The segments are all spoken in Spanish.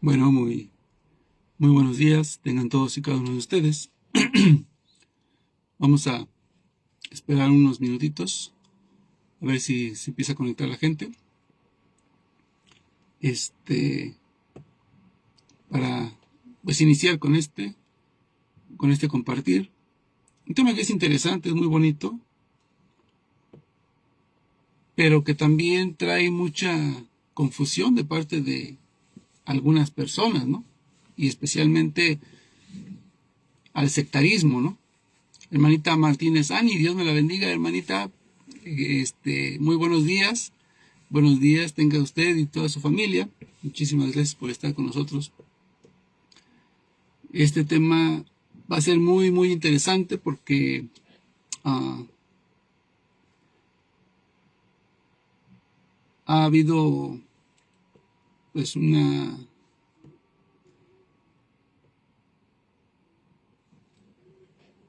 Bueno, muy buenos días, tengan todos y cada uno de ustedes. Vamos a esperar unos minutitos a ver si se empieza a conectar la gente. Este, para pues iniciar con este compartir. Un tema que es interesante, es muy bonito, pero que también trae mucha confusión de parte de algunas personas, ¿no? Y especialmente al sectarismo, ¿no? Hermanita Martínez Ani, Dios me la bendiga, hermanita. Muy buenos días, tenga usted y toda su familia. Muchísimas gracias por estar con nosotros. Este tema va a ser muy interesante porque uh, ha habido pues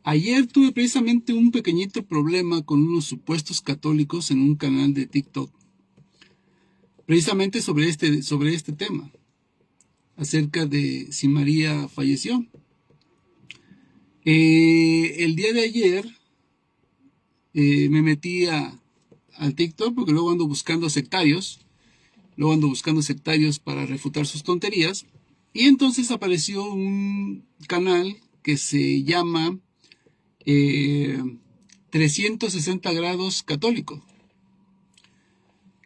Ayer tuve precisamente un pequeñito problema con unos supuestos católicos en un canal de TikTok, precisamente sobre este tema, acerca de si María falleció. El día de ayer me metí al TikTok porque luego ando buscando sectarios para refutar sus tonterías, y entonces apareció un canal que se llama 360 grados católico,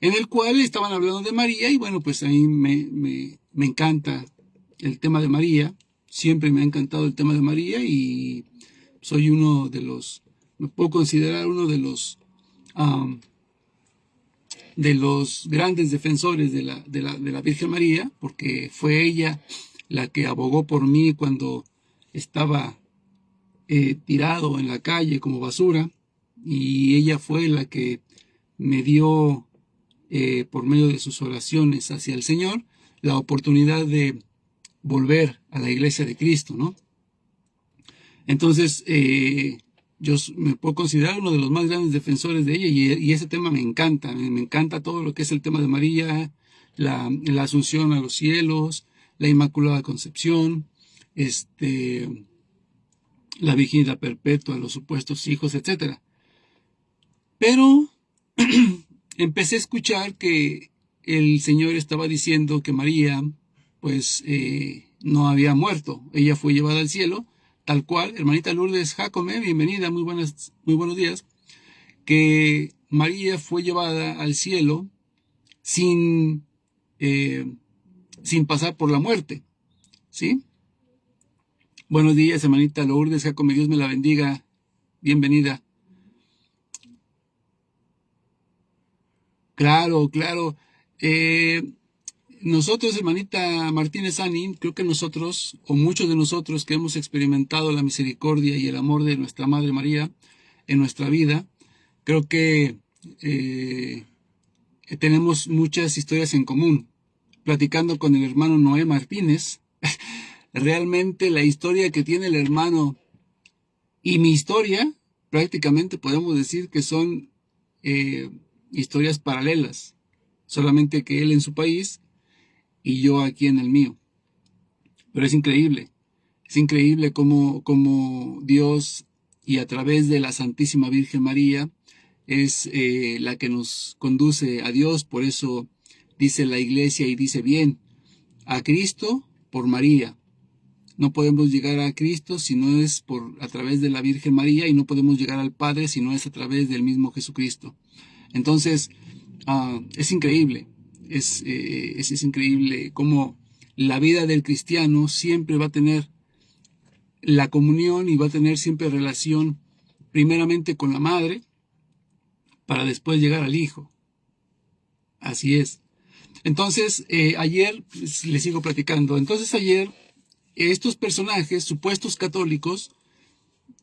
en el cual estaban hablando de María, y bueno, pues a mí me encanta el tema de María, siempre me ha encantado el tema de María, y soy me puedo considerar uno um, de los grandes defensores de la Virgen María, porque fue ella la que abogó por mí cuando estaba tirado en la calle como basura, y ella fue la que me dio, por medio de sus oraciones hacia el Señor, la oportunidad de volver a la iglesia de Cristo, ¿no? Entonces, yo me puedo considerar uno de los más grandes defensores de ella, y ese tema me encanta, me encanta todo lo que es el tema de María, la asunción a los cielos, la Inmaculada Concepción, la virginidad perpetua, los supuestos hijos, etcétera. Pero empecé a escuchar que el Señor estaba diciendo que María, pues, no había muerto. Ella fue llevada al cielo, tal cual. Hermanita Lourdes Jacome, bienvenida, muy buenos días. Que María fue llevada al cielo sin, eh, sin pasar por la muerte, ¿sí? Buenos días, hermanita Lourdes Jacome, Dios me la bendiga, bienvenida. Claro. Eh, Nosotros, hermanita Martínez Ani, creo que nosotros, o muchos de nosotros que hemos experimentado la misericordia y el amor de nuestra Madre María en nuestra vida, creo que tenemos muchas historias en común. Platicando con el hermano Noé Martínez, realmente la historia que tiene el hermano y mi historia, prácticamente podemos decir que son historias paralelas, solamente que él en su país y yo aquí en el mío. Pero es increíble cómo Dios, y a través de la Santísima Virgen María, es la que nos conduce a Dios. Por eso dice la iglesia, y dice bien, a Cristo por María. No podemos llegar a Cristo si no es a través de la Virgen María, y no podemos llegar al Padre si no es a través del mismo Jesucristo. Entonces, es increíble, es increíble cómo la vida del cristiano siempre va a tener la comunión, y va a tener siempre relación primeramente con la madre para después llegar al hijo. Así es. Entonces, ayer, pues, les sigo platicando. Entonces, ayer, estos personajes, supuestos católicos,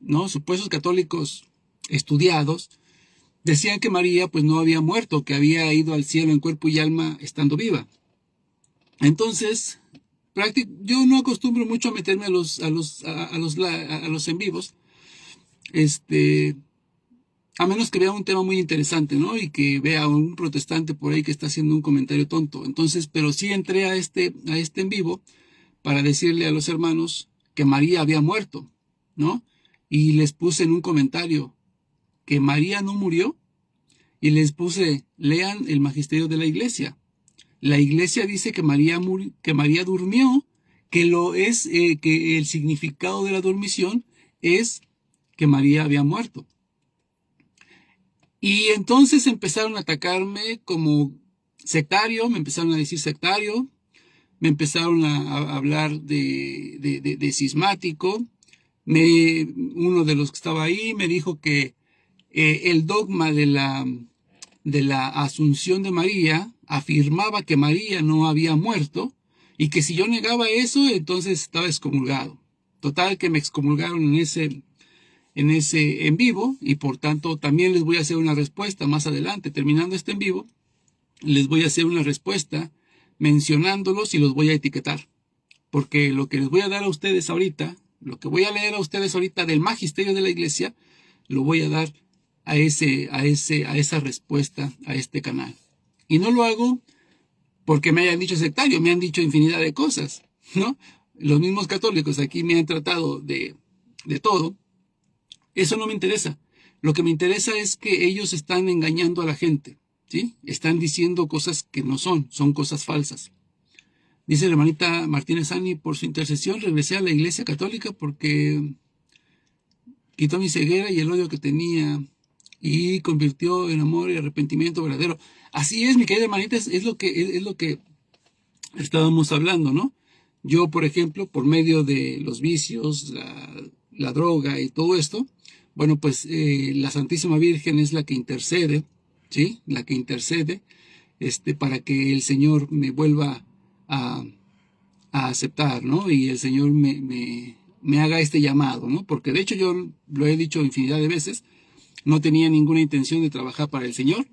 ¿no? Supuestos católicos estudiados, decían que María pues no había muerto, que había ido al cielo en cuerpo y alma estando viva. Entonces, yo no acostumbro mucho a meterme a los en vivos, A menos que vea un tema muy interesante, ¿no? Y que vea a un protestante por ahí que está haciendo un comentario tonto. Entonces, pero sí entré a este en vivo para decirle a los hermanos que María había muerto, ¿no? Y les puse en un comentario que María no murió y les puse, lean el magisterio de la iglesia. La iglesia dice que María durmió, que el significado de la dormición es que María había muerto. Y entonces empezaron a atacarme como sectario, me empezaron a decir sectario, me empezaron a hablar de cismático. Uno de los que estaba ahí me dijo que el dogma de la Asunción de María afirmaba que María no había muerto y que si yo negaba eso, entonces estaba excomulgado. Total que me excomulgaron en ese en vivo y por tanto también les voy a hacer una respuesta más adelante, terminando este en vivo, les voy a hacer una respuesta mencionándolos y los voy a etiquetar. Porque lo que les voy a dar a ustedes ahorita, lo que voy a leer a ustedes ahorita del magisterio de la iglesia, lo voy a dar a esa respuesta a este canal. Y no lo hago porque me hayan dicho sectario, me han dicho infinidad de cosas, ¿no? Los mismos católicos aquí me han tratado de todo. Eso no me interesa. Lo que me interesa es que ellos están engañando a la gente, ¿sí? Están diciendo cosas que no son cosas falsas. Dice la hermanita Martínez Ani, por su intercesión regresé a la iglesia católica porque quitó mi ceguera y el odio que tenía y convirtió en amor y arrepentimiento verdadero. Así es, mi querida hermanita, es lo que estábamos hablando, ¿no? Yo, por ejemplo, por medio de los vicios, la droga y todo esto, bueno, pues la Santísima Virgen es la que intercede, ¿sí? La que intercede para que el Señor me vuelva a aceptar, ¿no? Y el Señor me haga este llamado, ¿no? Porque de hecho yo lo he dicho infinidad de veces, no tenía ninguna intención de trabajar para el Señor,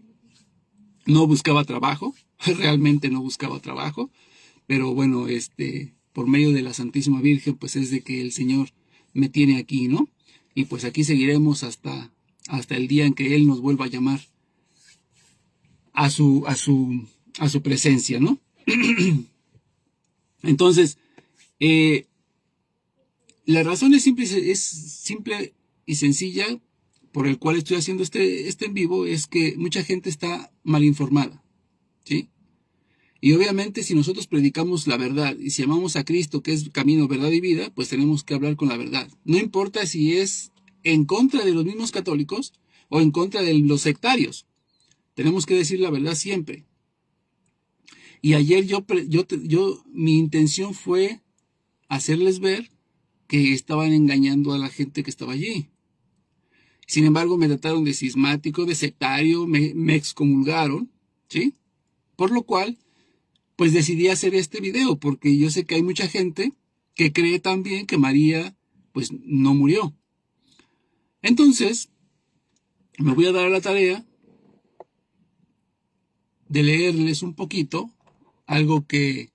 no buscaba trabajo, realmente no buscaba trabajo, pero bueno, por medio de la Santísima Virgen, pues es de que el Señor me tiene aquí, ¿no? Y pues aquí seguiremos hasta el día en que Él nos vuelva a llamar a su presencia, ¿no? Entonces, la razón es simple y sencilla por el cual estoy haciendo este en vivo, es que mucha gente está mal informada, ¿sí? Y obviamente si nosotros predicamos la verdad y si amamos a Cristo, que es camino, verdad y vida, pues tenemos que hablar con la verdad. No importa si es en contra de los mismos católicos o en contra de los sectarios. Tenemos que decir la verdad siempre. Y ayer mi intención fue hacerles ver que estaban engañando a la gente que estaba allí. Sin embargo, me trataron de cismático, de sectario, me excomulgaron, ¿sí? Por lo cual, pues decidí hacer este video, porque yo sé que hay mucha gente que cree también que María, pues, no murió. Entonces, me voy a dar a la tarea de leerles un poquito algo que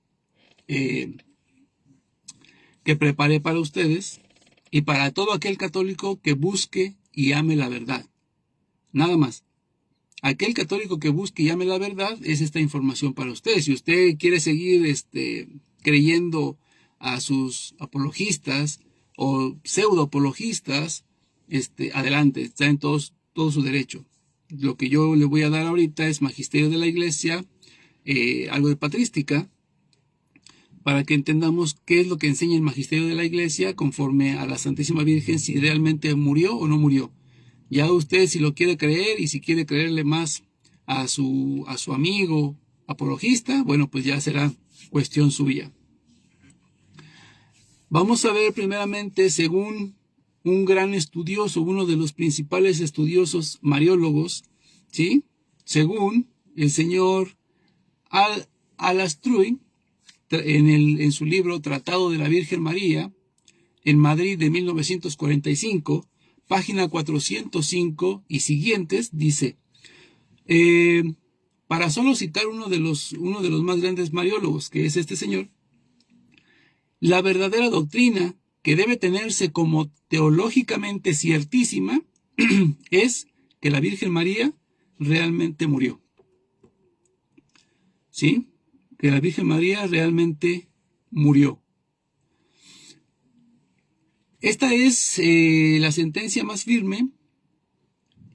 preparé para ustedes y para todo aquel católico que busque y ame la verdad. Nada más. Aquel católico que busque y ame la verdad es esta información para ustedes. Si usted quiere seguir creyendo a sus apologistas o pseudo apologistas, adelante, está en todo su derecho. Lo que yo le voy a dar ahorita es magisterio de la iglesia, algo de patrística, para que entendamos qué es lo que enseña el magisterio de la iglesia conforme a la Santísima Virgen, si realmente murió o no murió. Ya usted si lo quiere creer y si quiere creerle más a su amigo apologista, bueno, pues ya será cuestión suya. Vamos a ver primeramente, según un gran estudioso, uno de los principales estudiosos mariólogos, ¿sí? Según el señor Alastruy, en su libro Tratado de la Virgen María, en Madrid de 1945, página 405 y siguientes, dice, para solo citar uno de los más grandes mariólogos, que es este señor, la verdadera doctrina que debe tenerse como teológicamente ciertísima es que la Virgen María realmente murió. ¿Sí? Que la Virgen María realmente murió. Esta es la sentencia más firme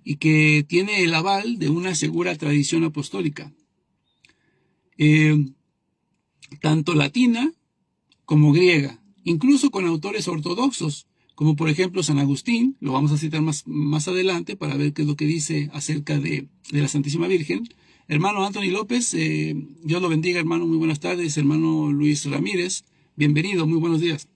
y que tiene el aval de una segura tradición apostólica, tanto latina como griega, incluso con autores ortodoxos, como por ejemplo San Agustín. Lo vamos a citar más adelante para ver qué es lo que dice acerca de la Santísima Virgen. Hermano Anthony López, Dios lo bendiga, hermano, muy buenas tardes. Hermano Luis Ramírez, bienvenido, muy buenos días.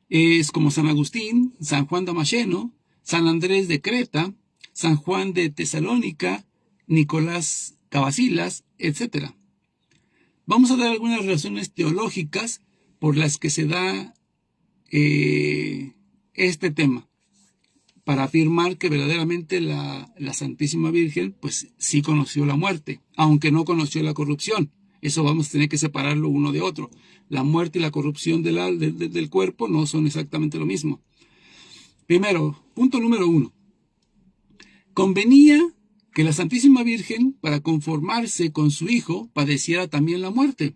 Es como San Agustín, San Juan Damasceno, San Andrés de Creta, San Juan de Tesalónica, Nicolás Cavasilas, etc. Vamos a dar algunas razones teológicas por las que se da este tema, para afirmar que verdaderamente la Santísima Virgen pues sí conoció la muerte, aunque no conoció la corrupción. Eso vamos a tener que separarlo uno de otro. La muerte y la corrupción del cuerpo no son exactamente lo mismo. Primero, punto número 1. Convenía que la Santísima Virgen, para conformarse con su Hijo, padeciera también la muerte,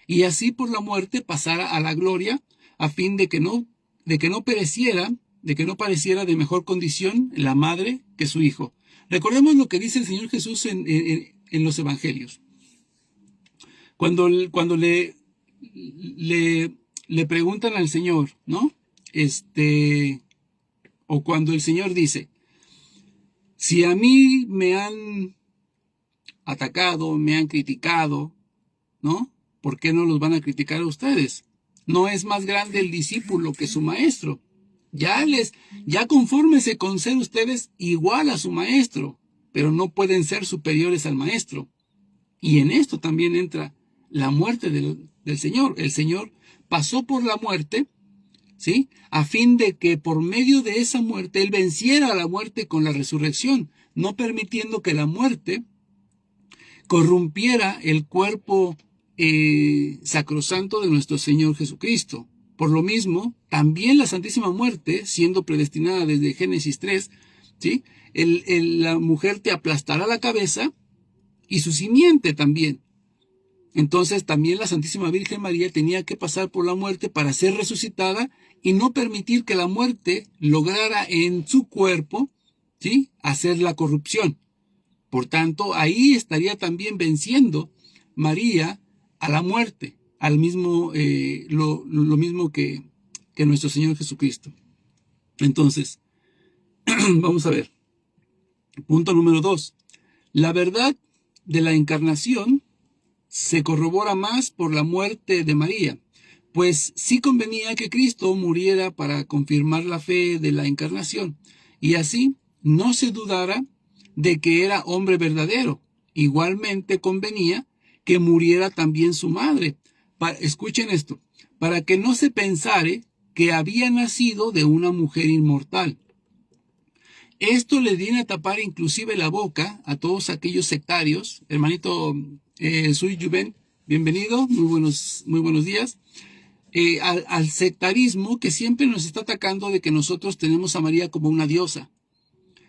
y así por la muerte pasara a la gloria, a fin de que no pereciera, de que no pareciera de mejor condición la madre que su Hijo. Recordemos lo que dice el Señor Jesús en los Evangelios. Cuando le preguntan al Señor, ¿no? O cuando el Señor dice, si a mí me han atacado, me han criticado, ¿no? ¿Por qué no los van a criticar a ustedes? No es más grande el discípulo que su maestro. Ya confórmense con ser ustedes igual a su maestro, pero no pueden ser superiores al maestro. Y en esto también entra la muerte del Señor. El Señor pasó por la muerte, ¿sí? A fin de que por medio de esa muerte Él venciera a la muerte con la resurrección, no permitiendo que la muerte corrompiera el cuerpo sacrosanto de nuestro Señor Jesucristo. Por lo mismo, también la Santísima Muerte, siendo predestinada desde Génesis 3, ¿sí? La mujer te aplastará la cabeza y su simiente también. Entonces también la Santísima Virgen María tenía que pasar por la muerte para ser resucitada y no permitir que la muerte lograra en su cuerpo, ¿sí?, hacer la corrupción. Por tanto, ahí estaría también venciendo María a la muerte, al mismo, lo mismo que nuestro Señor Jesucristo. Entonces, vamos a ver. Punto número 2. La verdad de la encarnación se corrobora más por la muerte de María, pues sí convenía que Cristo muriera para confirmar la fe de la encarnación, y así no se dudara de que era hombre verdadero. Igualmente convenía que muriera también su madre. Escuchen esto, para que no se pensare que había nacido de una mujer inmortal. Esto le viene a tapar inclusive la boca a todos aquellos sectarios. Hermanito Sui Yuben, bienvenido, muy buenos días. Al sectarismo que siempre nos está atacando de que nosotros tenemos a María como una diosa.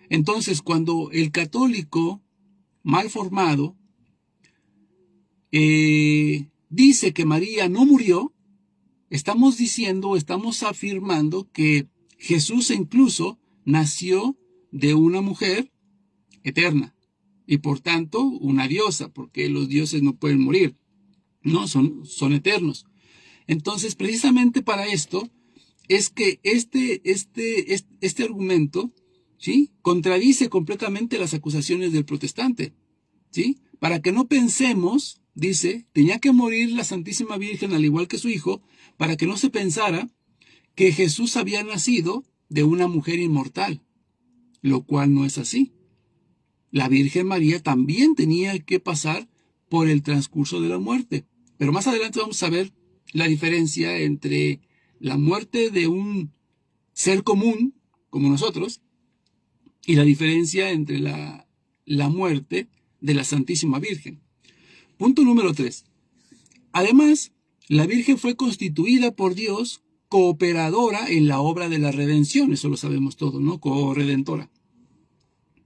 Entonces, cuando el católico mal formado dice que María no murió, estamos afirmando que Jesús incluso nació de una mujer eterna y por tanto una diosa, porque los dioses no pueden morir, no, son eternos. Entonces, precisamente para esto es que este argumento, ¿sí?, contradice completamente las acusaciones del protestante, ¿sí? Para que no pensemos, dice, tenía que morir la Santísima Virgen al igual que su hijo, para que no se pensara que Jesús había nacido de una mujer inmortal, lo cual no es así. La Virgen María también tenía que pasar por el transcurso de la muerte. Pero más adelante vamos a ver la diferencia entre la muerte de un ser común, como nosotros, y la diferencia entre la muerte de la Santísima Virgen. Punto número 3. Además, la Virgen fue constituida por Dios cooperadora en la obra de la redención. Eso lo sabemos todo, ¿no? Corredentora.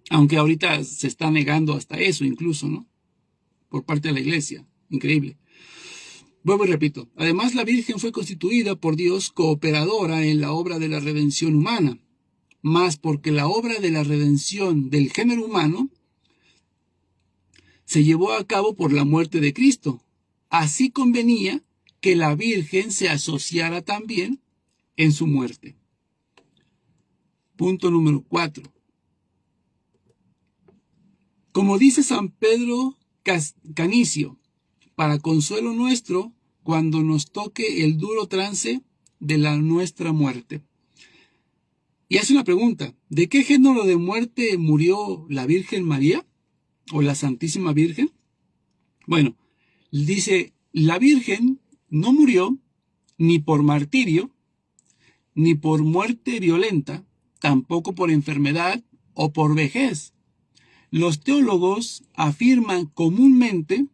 Aunque ahorita se está negando hasta eso incluso, ¿no? Por parte de la iglesia. Increíble. Vuelvo y repito. Además, la Virgen fue constituida por Dios cooperadora en la obra de la redención humana, más porque la obra de la redención del género humano se llevó a cabo por la muerte de Cristo. Así convenía que la Virgen se asociara también en su muerte. Punto número 4. Como dice San Pedro Canicio, para consuelo nuestro, cuando nos toque el duro trance de la nuestra muerte. Y hace una pregunta, ¿de qué género de muerte murió la Virgen María o la Santísima Virgen? Bueno, dice, la Virgen no murió ni por martirio, ni por muerte violenta, tampoco por enfermedad o por vejez. Los teólogos afirman comúnmente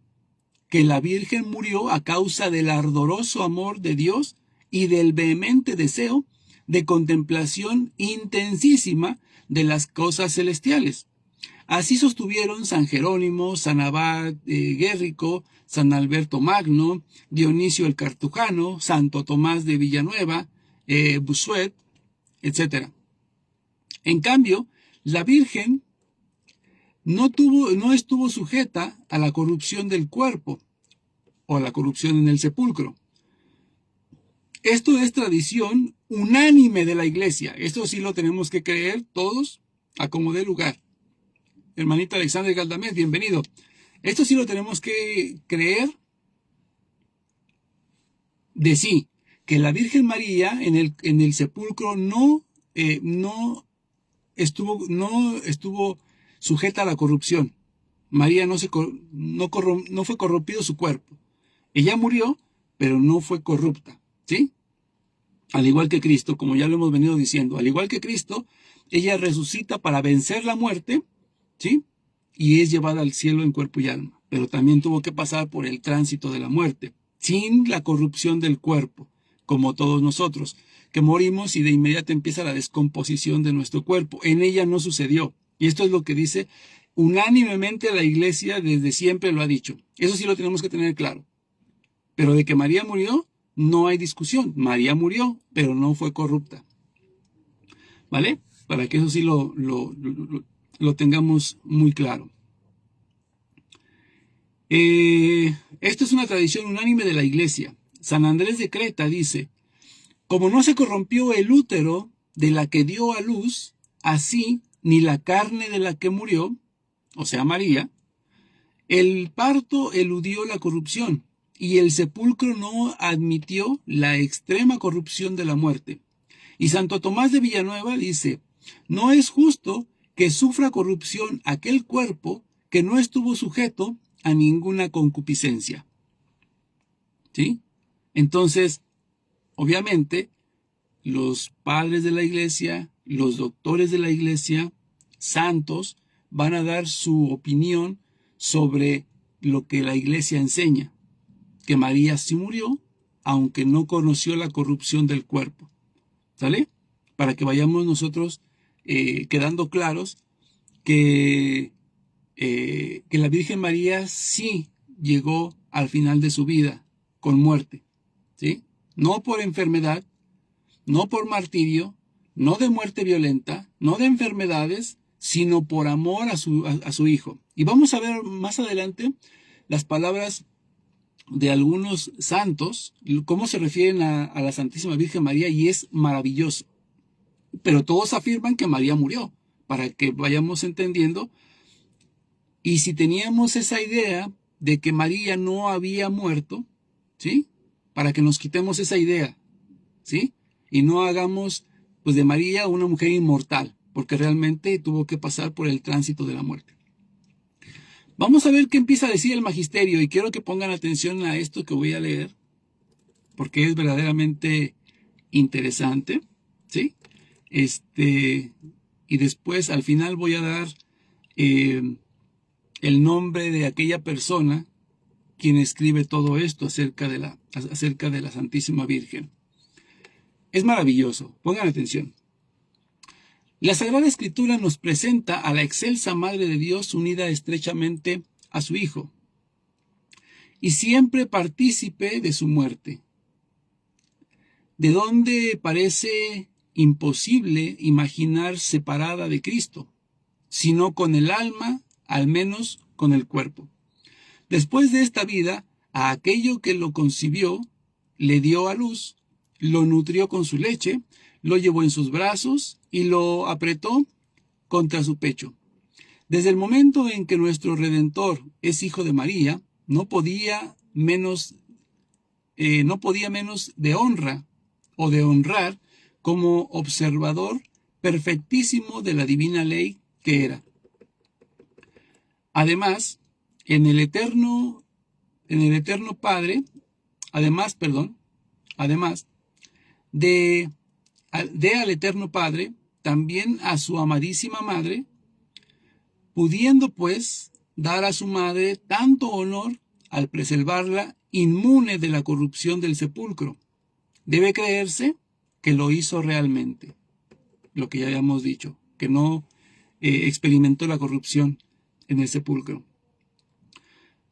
que la Virgen murió a causa del ardoroso amor de Dios y del vehemente deseo de contemplación intensísima de las cosas celestiales. Así sostuvieron San Jerónimo, San Abad Guérrico, San Alberto Magno, Dionisio el Cartujano, Santo Tomás de Villanueva, Bossuet, etc. En cambio, la Virgen no estuvo sujeta a la corrupción del cuerpo o a la corrupción en el sepulcro. Esto es tradición unánime de la iglesia. Esto sí lo tenemos que creer todos a como dé lugar. Hermanita Alexandra Galdamed, bienvenido. Esto sí lo tenemos que creer de sí, que la Virgen María en el sepulcro no estuvo sujeta a la corrupción. María no fue corrompido su cuerpo. Ella murió, pero no fue corrupta, ¿sí? Al igual que Cristo, como ya lo hemos venido diciendo, al igual que Cristo, ella resucita para vencer la muerte, ¿sí? Y es llevada al cielo en cuerpo y alma. Pero también tuvo que pasar por el tránsito de la muerte, sin la corrupción del cuerpo, como todos nosotros, que morimos y de inmediato empieza la descomposición de nuestro cuerpo. En ella no sucedió. Y esto es lo que dice unánimemente la iglesia, desde siempre lo ha dicho. Eso sí lo tenemos que tener claro. Pero de que María murió, no hay discusión. María murió, pero no fue corrupta. ¿Vale? Para que eso sí lo tengamos muy claro. Esto es una tradición unánime de la iglesia. San Andrés de Creta dice, como no se corrompió el útero de la que dio a luz, así ni la carne de la que murió, o sea María, el parto eludió la corrupción y el sepulcro no admitió la extrema corrupción de la muerte. Y Santo Tomás de Villanueva dice, no es justo que sufra corrupción aquel cuerpo que no estuvo sujeto a ninguna concupiscencia. ¿Sí? Entonces, obviamente, los padres de la iglesia, los doctores de la iglesia, santos, van a dar su opinión sobre lo que la iglesia enseña, que María sí murió, aunque no conoció la corrupción del cuerpo. ¿Sale? Para que vayamos nosotros quedando claros que la Virgen María sí llegó al final de su vida con muerte, ¿sí? No por enfermedad, no por martirio, no de muerte violenta, no de enfermedades, sino por amor a su Hijo. Y vamos a ver más adelante las palabras de algunos santos, cómo se refieren a la Santísima Virgen María, y es maravilloso. Pero todos afirman que María murió, para que vayamos entendiendo. Y si teníamos esa idea de que María no había muerto, ¿sí? Para que nos quitemos esa idea, ¿sí? Y no hagamos, pues, de María una mujer inmortal, porque realmente tuvo que pasar por el tránsito de la muerte. Vamos a ver qué empieza a decir el magisterio, y quiero que pongan atención a esto que voy a leer, porque es verdaderamente interesante, ¿sí? Y después al final voy a dar el nombre de aquella persona quien escribe todo esto acerca de la Santísima Virgen. Es maravilloso, pongan atención. La Sagrada Escritura nos presenta a la excelsa Madre de Dios unida estrechamente a su Hijo y siempre partícipe de su muerte, de donde parece imposible imaginar separada de Cristo, sino con el alma, al menos con el cuerpo. Después de esta vida, a aquello que lo concibió, le dio a luz, lo nutrió con su leche, lo llevó en sus brazos y lo apretó contra su pecho. Desde el momento en que nuestro Redentor es hijo de María, no podía menos de honra o de honrar como observador perfectísimo de la divina ley que era. Además, en el eterno Padre, además de al eterno Padre, también a su amadísima Madre, pudiendo pues dar a su Madre tanto honor al preservarla inmune de la corrupción del sepulcro. Debe creerse que lo hizo realmente, lo que ya habíamos dicho, que no experimentó la corrupción en el sepulcro.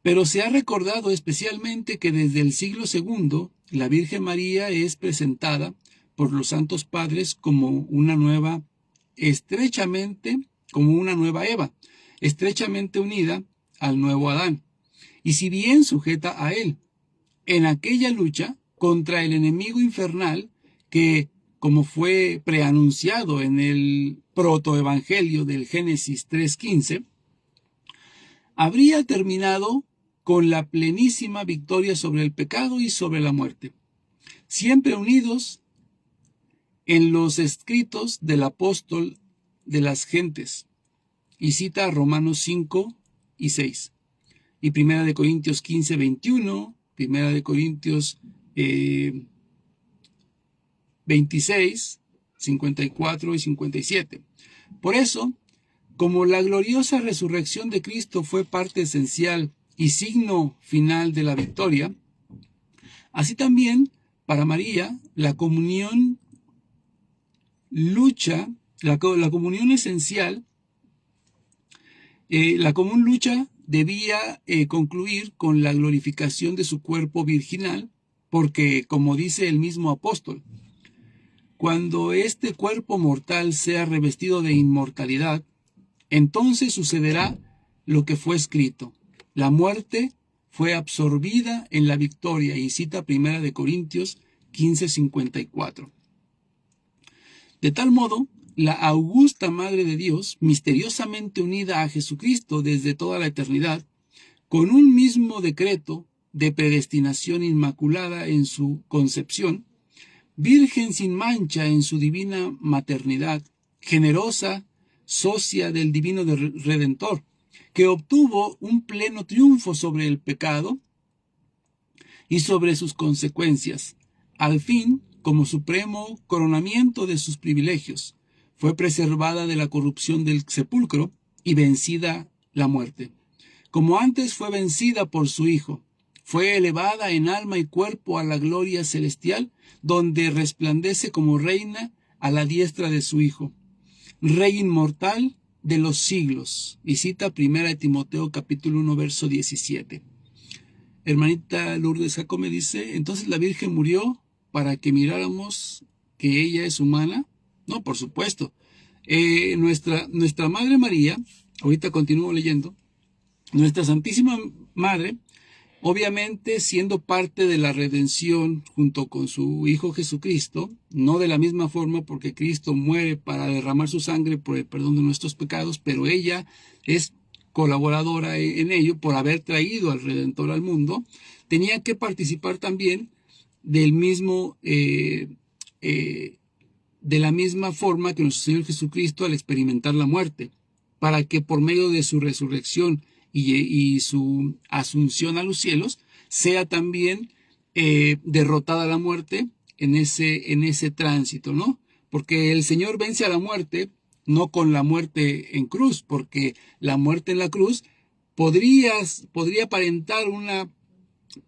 Pero se ha recordado especialmente que desde el siglo II la Virgen María es presentada por los santos padres como una nueva Eva, estrechamente unida al nuevo Adán, y si bien sujeta a él, en aquella lucha contra el enemigo infernal que, como fue preanunciado en el protoevangelio del Génesis 3:15, habría terminado con la plenísima victoria sobre el pecado y sobre la muerte, siempre unidos en los escritos del apóstol de las gentes, y cita a Romanos 5 y 6, y Primera de Corintios 15, 21, Primera de Corintios 26, 54 y 57. Por eso, como la gloriosa resurrección de Cristo fue parte esencial y signo final de la victoria, así también para María la comunión esencial, la común lucha debía concluir con la glorificación de su cuerpo virginal, porque, como dice el mismo apóstol, cuando este cuerpo mortal sea revestido de inmortalidad, entonces sucederá lo que fue escrito. La muerte fue absorbida en la victoria, y cita Primera de Corintios 15:54. De tal modo, la augusta Madre de Dios, misteriosamente unida a Jesucristo desde toda la eternidad, con un mismo decreto de predestinación inmaculada en su concepción, virgen sin mancha en su divina maternidad, generosa, socia del divino Redentor, que obtuvo un pleno triunfo sobre el pecado y sobre sus consecuencias, al fin, como supremo coronamiento de sus privilegios, fue preservada de la corrupción del sepulcro y vencida la muerte. Como antes fue vencida por su Hijo, fue elevada en alma y cuerpo a la gloria celestial, donde resplandece como reina a la diestra de su Hijo, Rey inmortal de los siglos. Y cita 1 Timoteo capítulo 1, verso 17. Hermanita Lourdes Jacome dice, entonces la Virgen murió para que miráramos que ella es humana. No, por supuesto. Nuestra Madre María, ahorita continúo leyendo, nuestra Santísima Madre, obviamente siendo parte de la redención junto con su Hijo Jesucristo, no de la misma forma porque Cristo muere para derramar su sangre por el perdón de nuestros pecados, pero ella es colaboradora en ello por haber traído al Redentor al mundo, tenía que participar también del mismo, de la misma forma que nuestro Señor Jesucristo al experimentar la muerte, para que por medio de su resurrección y su asunción a los cielos, sea también derrotada la muerte en ese tránsito, ¿no? Porque el Señor vence a la muerte, no con la muerte en cruz, porque la muerte en la cruz podría aparentar una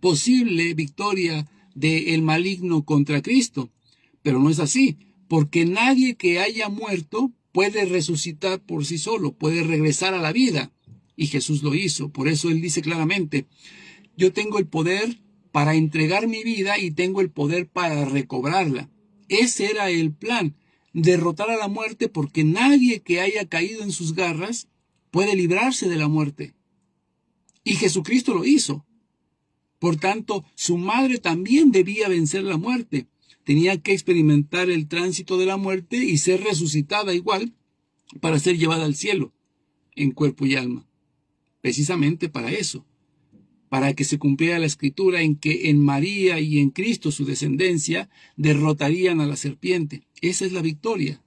posible victoria del maligno contra Cristo, pero no es así, porque nadie que haya muerto puede resucitar por sí solo, puede regresar a la vida. Y Jesús lo hizo. Por eso Él dice claramente, yo tengo el poder para entregar mi vida y tengo el poder para recobrarla. Ese era el plan, derrotar a la muerte, porque nadie que haya caído en sus garras puede librarse de la muerte. Y Jesucristo lo hizo. Por tanto, su madre también debía vencer la muerte. Tenía que experimentar el tránsito de la muerte y ser resucitada igual para ser llevada al cielo, en cuerpo y alma. Precisamente para eso, para que se cumpliera la escritura en que en María y en Cristo su descendencia derrotarían a la serpiente. Esa es la victoria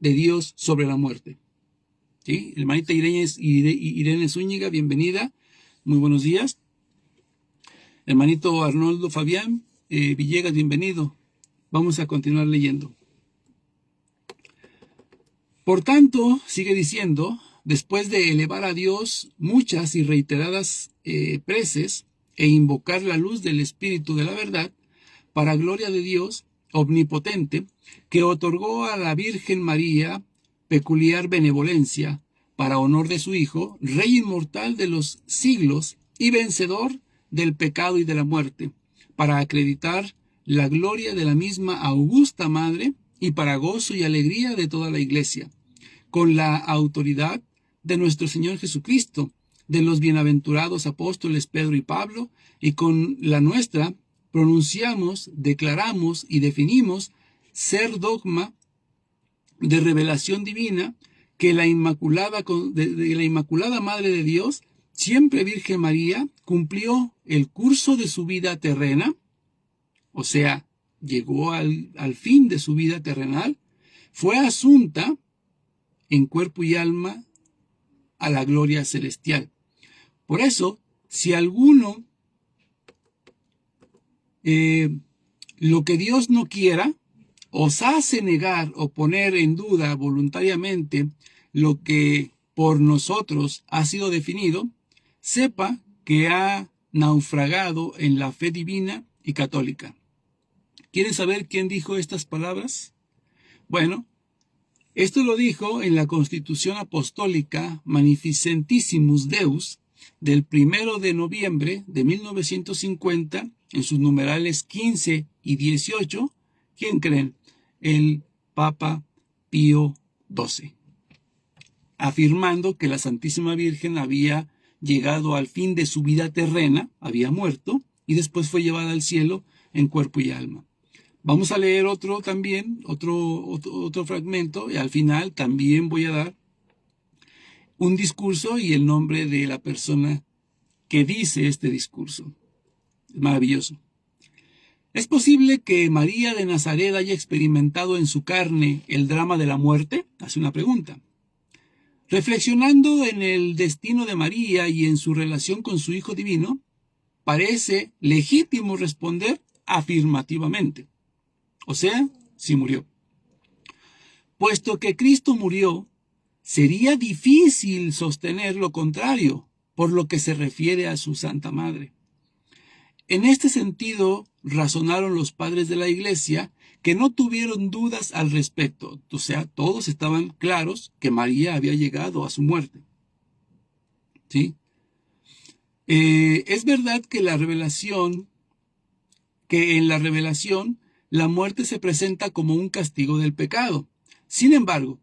de Dios sobre la muerte. ¿Sí? Hermanita Irene Zúñiga, bienvenida. Muy buenos días. Hermanito Arnoldo Fabián Villegas, bienvenido. Vamos a continuar leyendo. Por tanto, sigue diciendo, después de elevar a Dios muchas y reiteradas preces e invocar la luz del Espíritu de la verdad, para gloria de Dios omnipotente, que otorgó a la Virgen María peculiar benevolencia, para honor de su Hijo, Rey inmortal de los siglos y vencedor del pecado y de la muerte, para acreditar la gloria de la misma augusta Madre y para gozo y alegría de toda la Iglesia, con la autoridad de nuestro Señor Jesucristo, de los bienaventurados apóstoles Pedro y Pablo, y con la nuestra pronunciamos, declaramos y definimos ser dogma de revelación divina que de la Inmaculada Madre de Dios, siempre Virgen María, cumplió el curso de su vida terrena, o sea, llegó al fin de su vida terrenal, fue asunta en cuerpo y alma a la gloria celestial. Por eso, si alguno lo que Dios no quiera, os hace negar o poner en duda voluntariamente lo que por nosotros ha sido definido, sepa que ha naufragado en la fe divina y católica. ¿Quieren saber quién dijo estas palabras? Bueno, esto lo dijo en la Constitución Apostólica Magnificentissimus Deus del 1 de noviembre de 1950, en sus numerales 15 y 18, ¿quién creen? El Papa Pío XII, afirmando que la Santísima Virgen había llegado al fin de su vida terrena, había muerto, y después fue llevada al cielo en cuerpo y alma. Vamos a leer otro fragmento, y al final también voy a dar un discurso y el nombre de la persona que dice este discurso. Es maravilloso. ¿Es posible que María de Nazaret haya experimentado en su carne el drama de la muerte? Hace una pregunta. Reflexionando en el destino de María y en su relación con su Hijo Divino, parece legítimo responder afirmativamente. O sea, sí murió. Puesto que Cristo murió, sería difícil sostener lo contrario, por lo que se refiere a su Santa Madre. En este sentido, razonaron los padres de la Iglesia, que no tuvieron dudas al respecto. O sea, todos estaban claros que María había llegado a su muerte. ¿Sí? Es verdad que en la revelación, la muerte se presenta como un castigo del pecado. Sin embargo,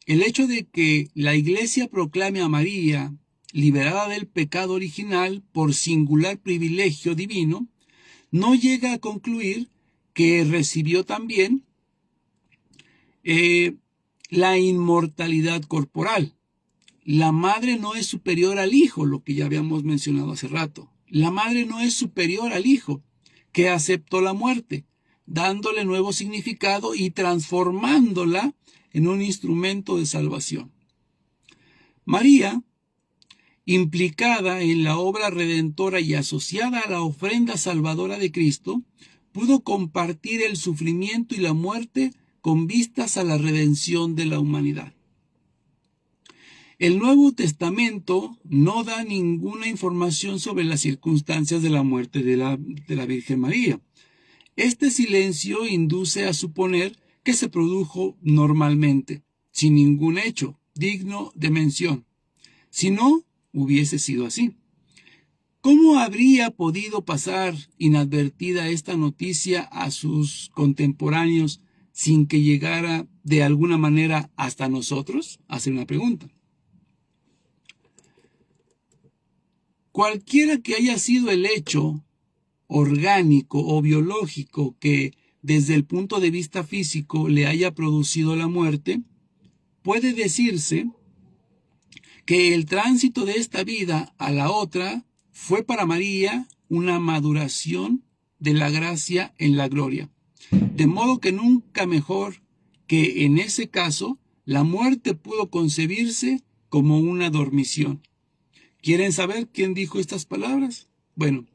el hecho de que la Iglesia proclame a María liberada del pecado original por singular privilegio divino, no llega a concluir que recibió también la inmortalidad corporal. La madre no es superior al hijo, lo que ya habíamos mencionado hace rato. La madre no es superior al hijo, que aceptó la muerte, dándole nuevo significado y transformándola en un instrumento de salvación. María, implicada en la obra redentora y asociada a la ofrenda salvadora de Cristo, pudo compartir el sufrimiento y la muerte con vistas a la redención de la humanidad. El Nuevo Testamento no da ninguna información sobre las circunstancias de la muerte de la Virgen María. Este silencio induce a suponer que se produjo normalmente, sin ningún hecho digno de mención. Si no hubiese sido así, ¿cómo habría podido pasar inadvertida esta noticia a sus contemporáneos sin que llegara de alguna manera hasta nosotros? Hace una pregunta. Cualquiera que haya sido el hecho orgánico o biológico que desde el punto de vista físico le haya producido la muerte, puede decirse que el tránsito de esta vida a la otra fue para María una maduración de la gracia en la gloria. De modo que nunca mejor que en ese caso la muerte pudo concebirse como una dormición. ¿Quieren saber quién dijo estas palabras? Bueno,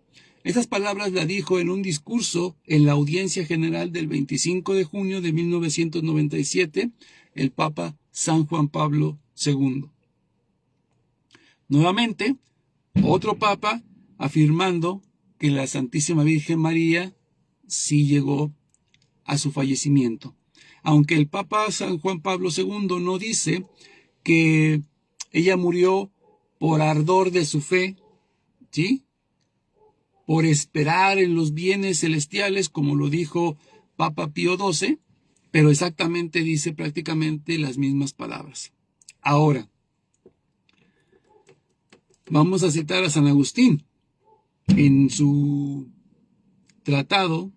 estas palabras las dijo en un discurso en la audiencia general del 25 de junio de 1997 el Papa San Juan Pablo II. Nuevamente, otro papa afirmando que la Santísima Virgen María sí llegó a su fallecimiento. Aunque el Papa San Juan Pablo II no dice que ella murió por ardor de su fe, ¿sí?, por esperar en los bienes celestiales, como lo dijo Papa Pío XII, pero exactamente dice prácticamente las mismas palabras. Ahora, vamos a citar a San Agustín en su tratado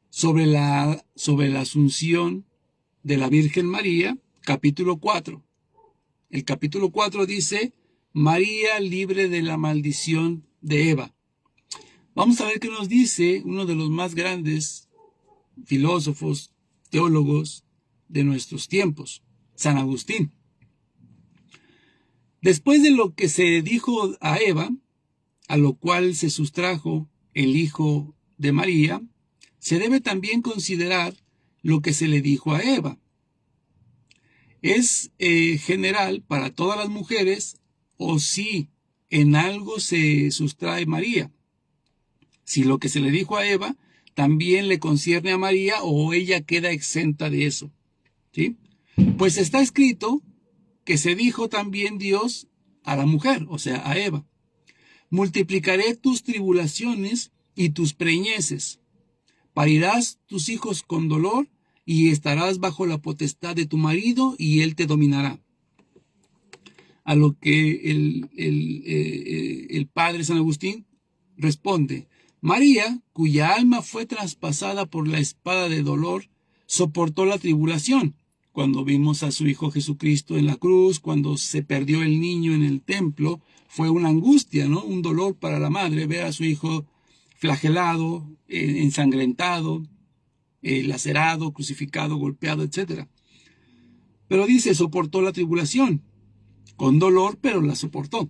sobre la Asunción de la Virgen María, capítulo 4. El capítulo 4 dice, María libre de la maldición de Eva. Vamos a ver qué nos dice uno de los más grandes filósofos, teólogos de nuestros tiempos, San Agustín. Después de lo que se dijo a Eva, a lo cual se sustrajo el hijo de María, se debe también considerar lo que se le dijo a Eva. Es general para todas las mujeres, o si en algo se sustrae María. Si lo que se le dijo a Eva también le concierne a María, o ella queda exenta de eso, ¿sí? Pues está escrito que se dijo también Dios a la mujer, o sea, a Eva. Multiplicaré tus tribulaciones y tus preñeces. Parirás tus hijos con dolor y estarás bajo la potestad de tu marido y él te dominará. A lo que el padre San Agustín responde, María, cuya alma fue traspasada por la espada de dolor, soportó la tribulación. Cuando vimos a su Hijo Jesucristo en la cruz, cuando se perdió el niño en el templo, fue una angustia, ¿no? Un dolor para la madre ver a su hijo flagelado, ensangrentado, lacerado, crucificado, golpeado, etc. Pero dice, soportó la tribulación, con dolor, pero la soportó.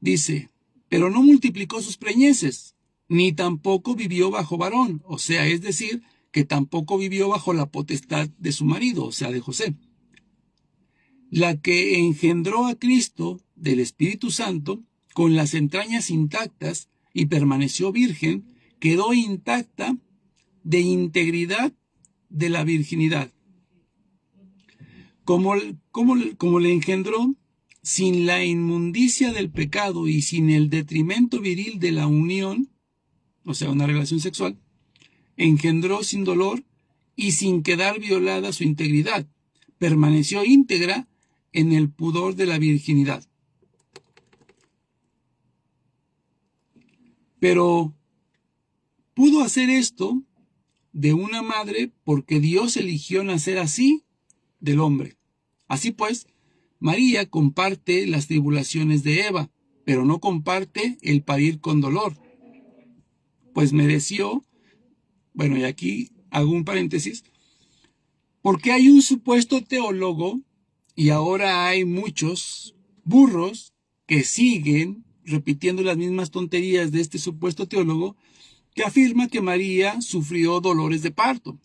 Dice, pero no multiplicó sus preñeces, ni tampoco vivió bajo varón, o sea, es decir, que tampoco vivió bajo la potestad de su marido, o sea, de José. La que engendró a Cristo del Espíritu Santo, con las entrañas intactas, y permaneció virgen, quedó intacta de integridad de la virginidad. Como le engendró sin la inmundicia del pecado y sin el detrimento viril de la unión, o sea, una relación sexual, engendró sin dolor y sin quedar violada su integridad, permaneció íntegra en el pudor de la virginidad. Pero pudo hacer esto de una madre porque Dios eligió nacer así del hombre. Así pues, María comparte las tribulaciones de Eva, pero no comparte el parir con dolor, pues mereció, bueno, y aquí hago un paréntesis, porque hay un supuesto teólogo, y ahora hay muchos burros que siguen repitiendo las mismas tonterías de este supuesto teólogo, que afirma que María sufrió dolores de parto,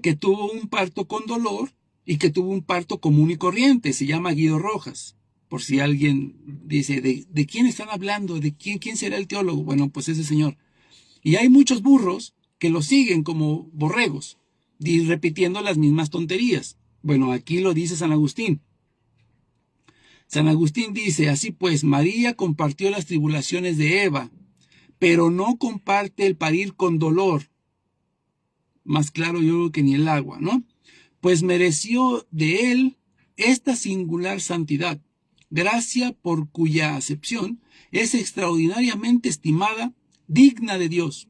que tuvo un parto con dolor y que tuvo un parto común y corriente. Se llama Guido Rojas. Por si alguien dice, ¿de quién están hablando? ¿De quién será el teólogo? Bueno, pues ese señor. Y hay muchos burros que lo siguen como borregos. repitiendo las mismas tonterías. Bueno, aquí lo dice San Agustín. San Agustín dice, así pues, María compartió las tribulaciones de Eva, pero no comparte el parir con dolor. Más claro yo creo que ni el agua, ¿no? Pues mereció de él esta singular santidad, gracia por cuya acepción es extraordinariamente estimada, digna de Dios.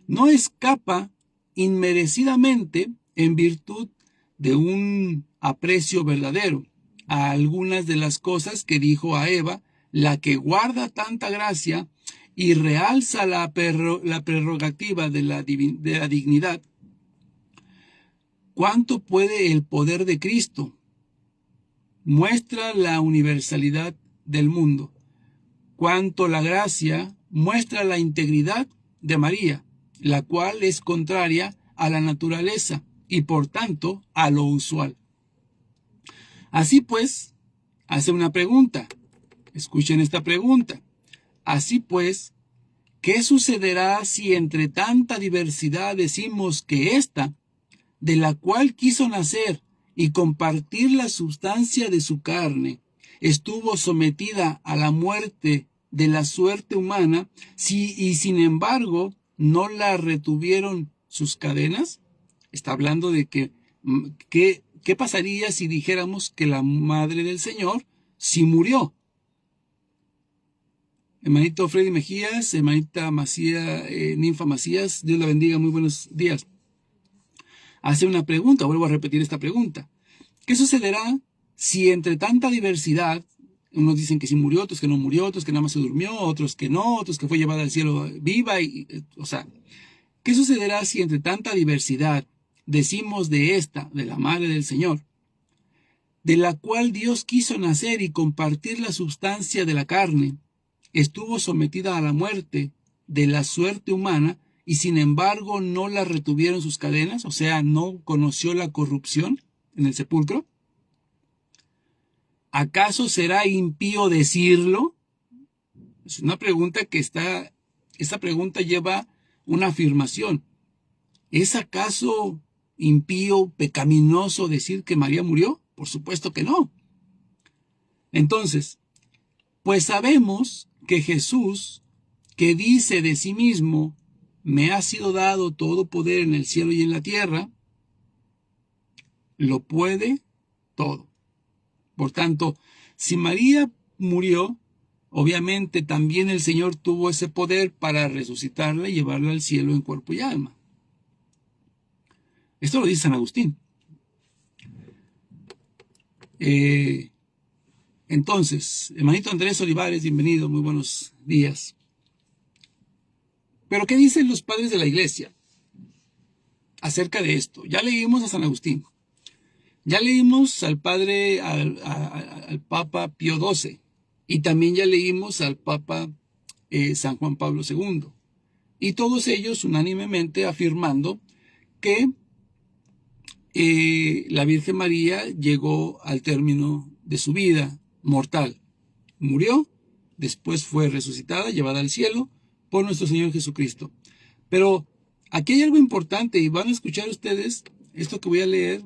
No escapa inmerecidamente en virtud de un aprecio verdadero a algunas de las cosas que dijo a Eva, la que guarda tanta gracia y realza la prerrogativa de la dignidad. ¿Cuánto puede el poder de Cristo? Muestra la universalidad del mundo. Cuánto la gracia muestra la integridad de María, la cual es contraria a la naturaleza y por tanto a lo usual. Así pues, hace una pregunta. Escuchen esta pregunta. Así pues, ¿qué sucederá si entre tanta diversidad decimos que ésta, de la cual quiso nacer y compartir la sustancia de su carne, estuvo sometida a la muerte de la suerte humana, y sin embargo no la retuvieron sus cadenas? Está hablando de ¿qué pasaría si dijéramos que la madre del Señor sí murió? Hermanito Freddy Mejías, hermanita Ninfa Macías, Dios la bendiga, muy buenos días. Hace una pregunta, vuelvo a repetir esta pregunta. ¿Qué sucederá si entre tanta diversidad, unos dicen que sí murió, otros que no murió, otros que nada más se durmió, otros que no, otros que fue llevada al cielo viva, ¿qué sucederá si entre tanta diversidad decimos de esta, de la madre del Señor, de la cual Dios quiso nacer y compartir la sustancia de la carne, estuvo sometida a la muerte de la suerte humana y sin embargo no la retuvieron sus cadenas, o sea, no conoció la corrupción en el sepulcro? ¿Acaso será impío decirlo? Es una pregunta esta pregunta lleva una afirmación. ¿Es acaso impío, pecaminoso decir que María murió? Por supuesto que no. Entonces, pues sabemos que Jesús, que dice de sí mismo, me ha sido dado todo poder en el cielo y en la tierra, lo puede todo. Por tanto, si María murió, obviamente también el Señor tuvo ese poder para resucitarla y llevarla al cielo en cuerpo y alma. Esto lo dice San Agustín. Entonces, hermanito Andrés Olivares, bienvenido, muy buenos días. Pero ¿qué dicen los padres de la iglesia acerca de esto? Ya leímos a San Agustín. Ya leímos al Papa Pío XII y también ya leímos al Papa San Juan Pablo II. Y todos ellos unánimemente afirmando que la Virgen María llegó al término de su vida mortal. Murió, después fue resucitada, llevada al cielo por nuestro Señor Jesucristo. Pero aquí hay algo importante y van a escuchar ustedes esto que voy a leer.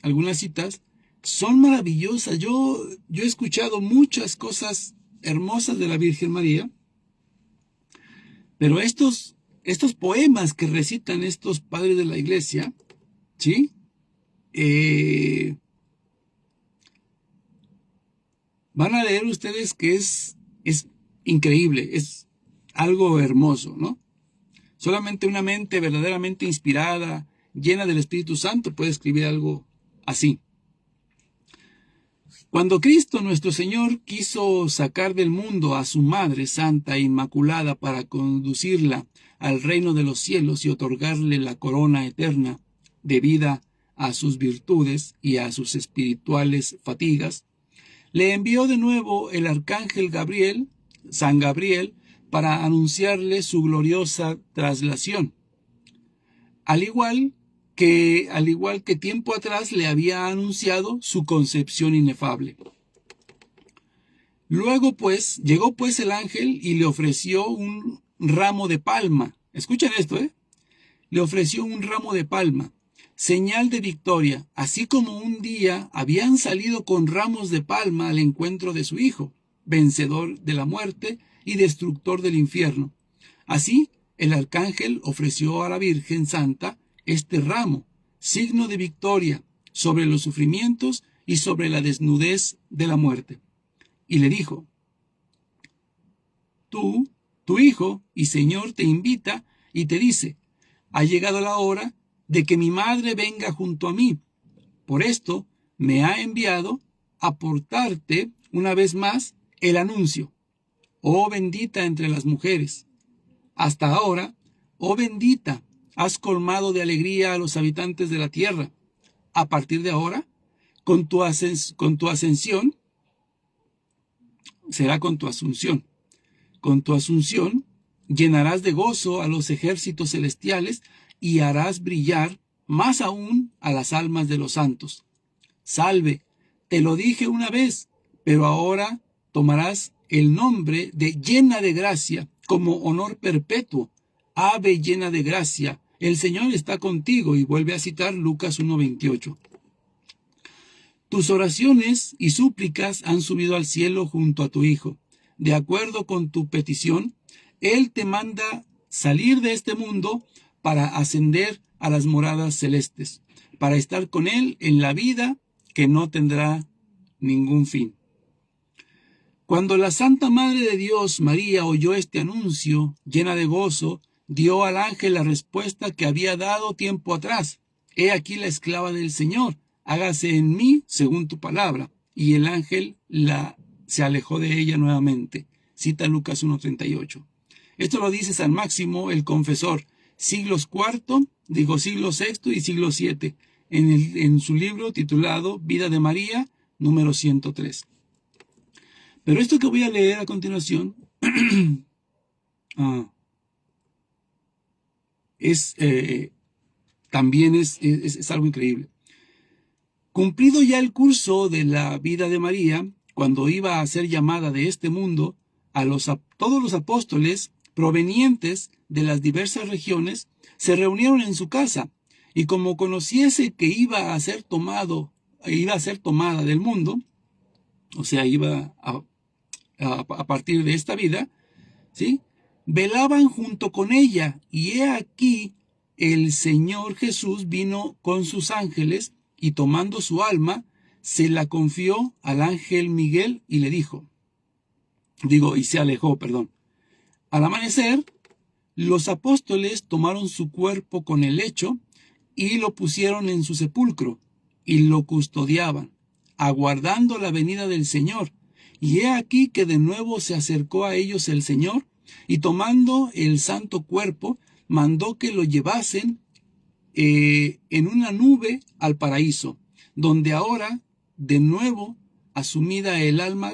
Algunas citas son maravillosas. Yo he escuchado muchas cosas hermosas de la Virgen María, pero estos poemas que recitan estos padres de la iglesia, ¿sí? Van a leer ustedes que es increíble, es algo hermoso, ¿no? Solamente una mente verdaderamente inspirada, llena del Espíritu Santo, puede escribir algo así. Cuando Cristo nuestro Señor quiso sacar del mundo a su Madre Santa e Inmaculada para conducirla al reino de los cielos y otorgarle la corona eterna debida a sus virtudes y a sus espirituales fatigas, le envió de nuevo el arcángel Gabriel, San Gabriel, para anunciarle su gloriosa traslación. Al igual que tiempo atrás le había anunciado su concepción inefable. Luego llegó el ángel y le ofreció un ramo de palma. Escuchen esto, Le ofreció un ramo de palma señal de victoria, así como un día habían salido con ramos de palma al encuentro de su hijo, vencedor de la muerte y destructor del infierno. Así, el arcángel ofreció a la Virgen Santa este ramo, signo de victoria sobre los sufrimientos y sobre la desnudez de la muerte. Y le dijo: Tú, tu hijo y Señor, te invita y te dice: ha llegado la hora de que mi madre venga junto a mí. Por esto me ha enviado a portarte una vez más el anuncio. Oh bendita entre las mujeres. Hasta ahora, oh bendita, has colmado de alegría a los habitantes de la tierra. A partir de ahora, con tu ascensión, será con tu asunción. Con tu asunción llenarás de gozo a los ejércitos celestiales y harás brillar más aún a las almas de los santos. Salve, te lo dije una vez, pero ahora tomarás el nombre de llena de gracia como honor perpetuo. Ave llena de gracia, el Señor está contigo. Y vuelve a citar Lucas 1:28. Tus oraciones y súplicas han subido al cielo junto a tu Hijo. De acuerdo con tu petición, Él te manda salir de este mundo para ascender a las moradas celestes, para estar con Él en la vida que no tendrá ningún fin. Cuando la Santa Madre de Dios, María, oyó este anuncio, llena de gozo, dio al ángel la respuesta que había dado tiempo atrás: He aquí la esclava del Señor, hágase en mí según tu palabra. Y el ángel se alejó de ella nuevamente. Cita Lucas 1:38. Esto lo dice San Máximo el Confesor, siglo VI y siglo VII, en su libro titulado Vida de María, número 103. Pero esto que voy a leer a continuación también es algo increíble. Cumplido ya el curso de la vida de María, cuando iba a ser llamada de este mundo, todos los apóstoles provenientes de las diversas regiones se reunieron en su casa, y como conociese que iba a ser tomada del mundo, o sea, iba a partir de esta vida, ¿sí?, velaban junto con ella. Y he aquí, el Señor Jesús vino con sus ángeles, y tomando su alma, se la confió al ángel Miguel y le dijo, y se alejó, perdón. Al amanecer, los apóstoles tomaron su cuerpo con el lecho y lo pusieron en su sepulcro y lo custodiaban, aguardando la venida del Señor. Y he aquí que de nuevo se acercó a ellos el Señor, y tomando el santo cuerpo, mandó que lo llevasen en una nube al paraíso, donde ahora, de nuevo, asumida el alma,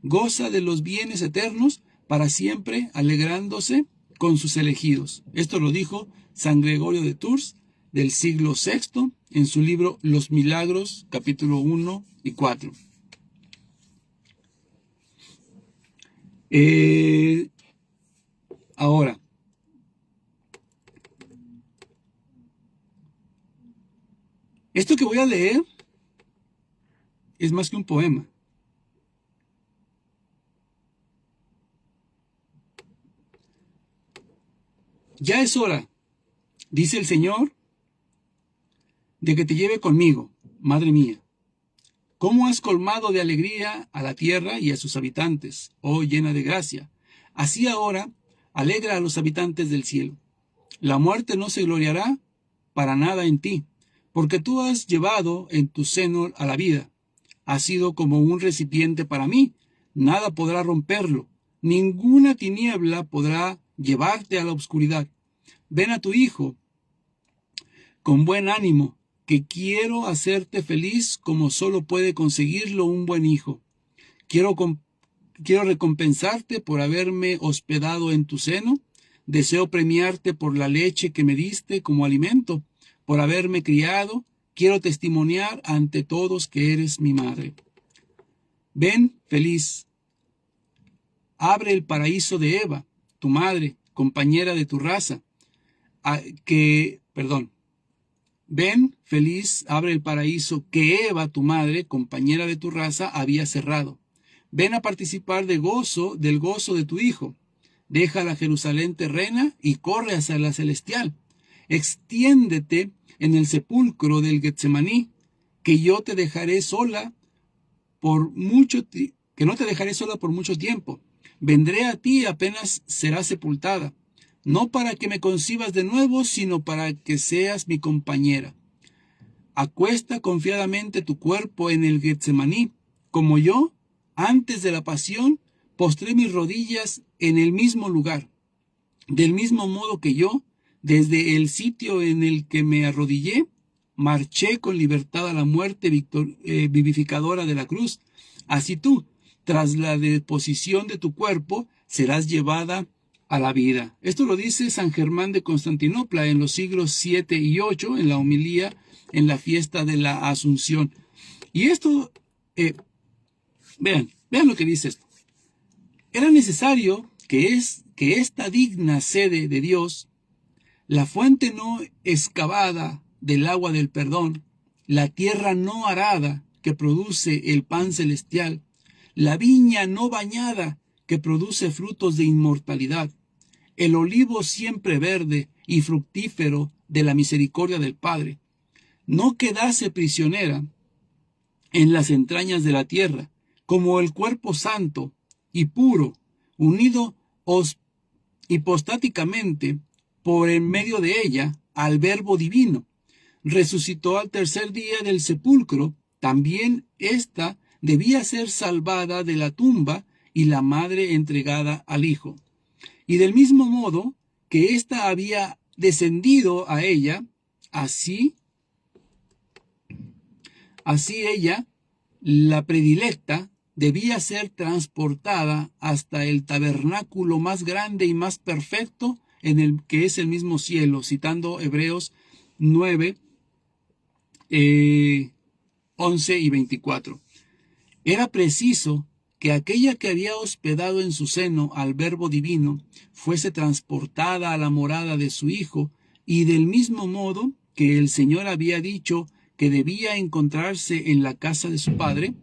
goza de los bienes eternos para siempre, alegrándose con sus elegidos. Esto lo dijo San Gregorio de Tours, del siglo VI, en su libro Los Milagros, capítulo 1 y 4. Ahora, esto que voy a leer es más que un poema. Ya es hora, dice el Señor, de que te lleve conmigo, madre mía. ¿Cómo has colmado de alegría a la tierra y a sus habitantes, oh llena de gracia? Así ahora alegra a los habitantes del cielo. La muerte no se gloriará para nada en ti, porque tú has llevado en tu seno a la vida. Has sido como un recipiente para mí, nada podrá romperlo, ninguna tiniebla podrá llevarte a la oscuridad. Ven a tu Hijo con buen ánimo, que quiero hacerte feliz como solo puede conseguirlo un buen hijo. Quiero recompensarte por haberme hospedado en tu seno. Deseo premiarte por la leche que me diste como alimento, por haberme criado. Quiero testimoniar ante todos que eres mi madre. Ven, feliz. Abre el paraíso de Eva, tu madre, compañera de tu raza, ven, feliz, abre el paraíso que Eva, tu madre, compañera de tu raza, había cerrado. Ven a participar del gozo de tu hijo. Deja la Jerusalén terrena y corre hacia la celestial. Extiéndete en el sepulcro del Getsemaní, que yo te dejaré sola que no te dejaré sola por mucho tiempo. Vendré a ti apenas serás sepultada, no para que me concibas de nuevo, sino para que seas mi compañera. Acuesta confiadamente tu cuerpo en el Getsemaní, como yo, antes de la pasión, postré mis rodillas en el mismo lugar. Del mismo modo que yo, desde el sitio en el que me arrodillé, marché con libertad a la muerte vivificadora de la cruz. Así tú, tras la deposición de tu cuerpo, serás llevada a la vida. Esto lo dice San Germán de Constantinopla en los siglos 7 y 8, en la homilía en la fiesta de la Asunción. Y esto, vean lo que dice esto. Era necesario que esta digna sede de Dios, la fuente no excavada del agua del perdón, la tierra no arada que produce el pan celestial, la viña no bañada que produce frutos de inmortalidad, el olivo siempre verde y fructífero de la misericordia del Padre, no quedase prisionera en las entrañas de la tierra, como el cuerpo santo y puro, unido hipostáticamente por en medio de ella al Verbo divino, resucitó al tercer día del sepulcro, también ésta debía ser salvada de la tumba y la madre entregada al Hijo. Y del mismo modo que ésta había descendido a ella, así ella, la predilecta, debía ser transportada hasta el tabernáculo más grande y más perfecto, en el que es el mismo cielo, citando Hebreos 9, 11 y 24. Era preciso que aquella que había hospedado en su seno al Verbo divino fuese transportada a la morada de su Hijo, y del mismo modo que el Señor había dicho que debía encontrarse en la casa de su Padre,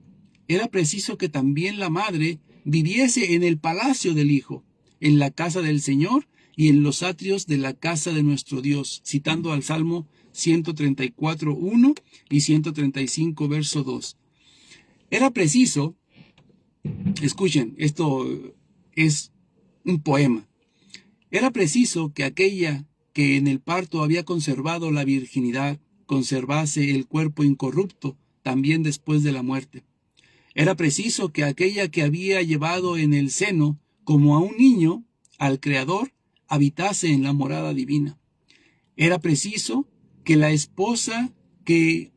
era preciso que también la madre viviese en el palacio del Hijo, en la casa del Señor y en los atrios de la casa de nuestro Dios, citando al Salmo 134, 1 y 135, verso 2. Era preciso, escuchen, esto es un poema. Era preciso que aquella que en el parto había conservado la virginidad, conservase el cuerpo incorrupto también después de la muerte. Era preciso que aquella que había llevado en el seno, como a un niño, al Creador, habitase en la morada divina. Era preciso que la esposa que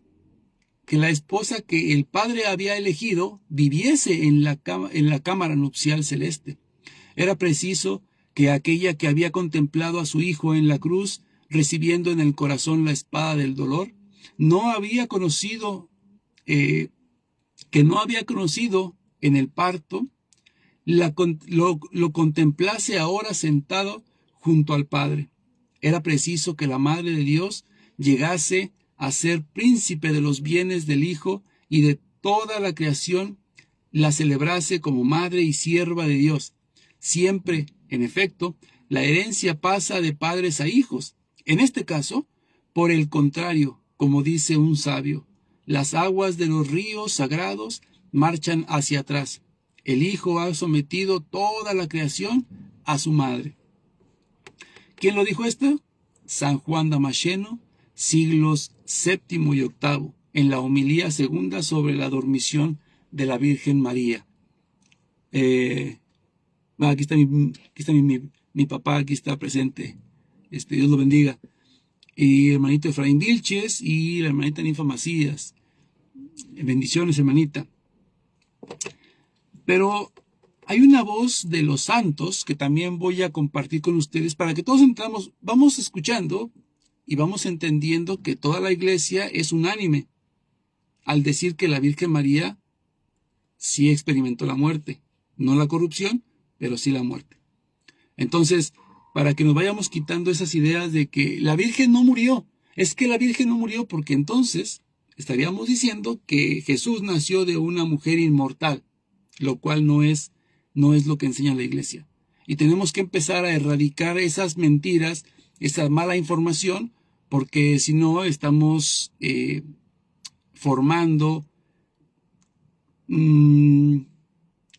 el Padre había elegido viviese en la cámara nupcial celeste. Era preciso que aquella que había contemplado a su Hijo en la cruz, recibiendo en el corazón la espada del dolor, no había conocido en el parto, lo contemplase ahora sentado junto al Padre. Era preciso que la Madre de Dios llegase a ser príncipe de los bienes del Hijo y de toda la creación la celebrase como madre y sierva de Dios. Siempre, en efecto, la herencia pasa de padres a hijos. En este caso, por el contrario, como dice un sabio, las aguas de los ríos sagrados marchan hacia atrás. El Hijo ha sometido toda la creación a su madre. ¿Quién lo dijo esto? San Juan Damasceno, siglos VII y VIII, en la homilía segunda sobre la dormición de la Virgen María. Aquí está mi papá, aquí está presente. Dios lo bendiga. Y el hermanito Efraín Vilches y la hermanita Ninfa Macías. Bendiciones, hermanita. Pero hay una voz de los santos que también voy a compartir con ustedes para que todos vamos escuchando y vamos entendiendo que toda la iglesia es unánime al decir que la Virgen María sí experimentó la muerte. No la corrupción, pero sí la muerte. Entonces, para que nos vayamos quitando esas ideas de que la Virgen no murió, es que la Virgen no murió, porque entonces estaríamos diciendo que Jesús nació de una mujer inmortal, lo cual no es lo que enseña la Iglesia. Y tenemos que empezar a erradicar esas mentiras, esa mala información, porque si no estamos formando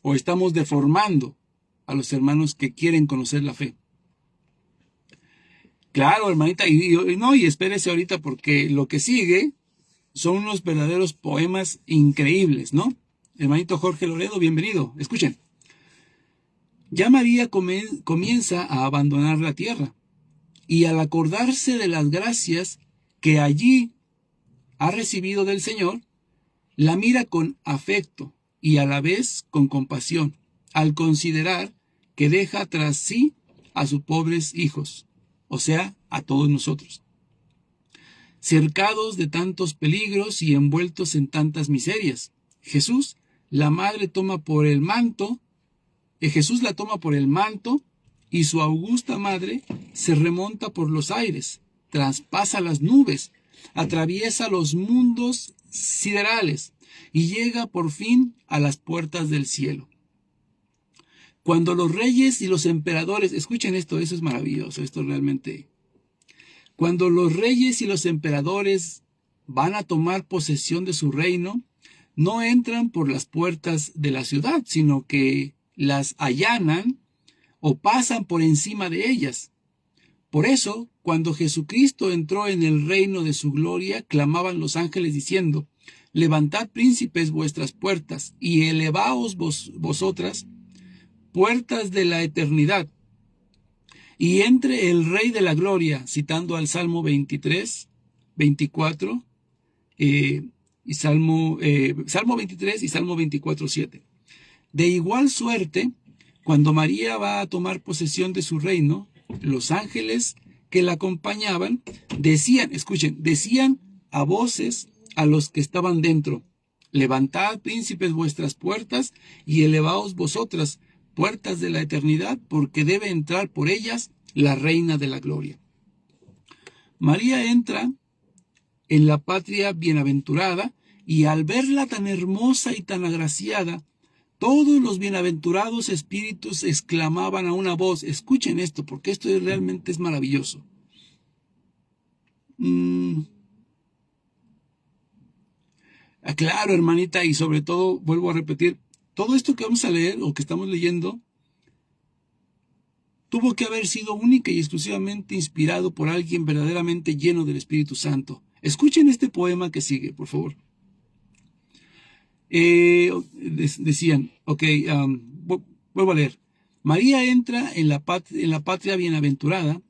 o estamos deformando a los hermanos que quieren conocer la fe. Claro, hermanita, y espérese ahorita, porque lo que sigue son unos verdaderos poemas increíbles, ¿no? Hermanito Jorge Loredo, bienvenido. Escuchen. Ya María comienza a abandonar la tierra, y al acordarse de las gracias que allí ha recibido del Señor, la mira con afecto y a la vez con compasión, al considerar que deja tras sí a sus pobres hijos, o sea, a todos nosotros, cercados de tantos peligros y envueltos en tantas miserias. Jesús la toma por el manto y su augusta madre se remonta por los aires, traspasa las nubes, atraviesa los mundos siderales y llega por fin a las puertas del cielo. Cuando los reyes y los emperadores, escuchen esto, eso es maravilloso, esto realmente. Cuando los reyes y los emperadores van a tomar posesión de su reino, no entran por las puertas de la ciudad, sino que las allanan o pasan por encima de ellas. Por eso, cuando Jesucristo entró en el reino de su gloria, clamaban los ángeles diciendo: levantad, príncipes, vuestras puertas, y elevaos vosotras, puertas de la eternidad, y entre el Rey de la Gloria, citando al Salmo 23, 24, y Salmo 23 y Salmo 24, 7. De igual suerte, cuando María va a tomar posesión de su reino, los ángeles que la acompañaban decían a voces a los que estaban dentro: levantad, príncipes, vuestras puertas, y elevaos vosotras, puertas de la eternidad, porque debe entrar por ellas la reina de la gloria. María entra en la patria bienaventurada, y al verla tan hermosa y tan agraciada, todos los bienaventurados espíritus exclamaban a una voz. Escuchen esto, porque esto realmente es maravilloso. Claro, hermanita, y sobre todo, vuelvo a repetir, todo esto que vamos a leer o que estamos leyendo tuvo que haber sido única y exclusivamente inspirado por alguien verdaderamente lleno del Espíritu Santo. Escuchen este poema que sigue, por favor. Decían, vuelvo a leer. María entra en la patria bienaventurada,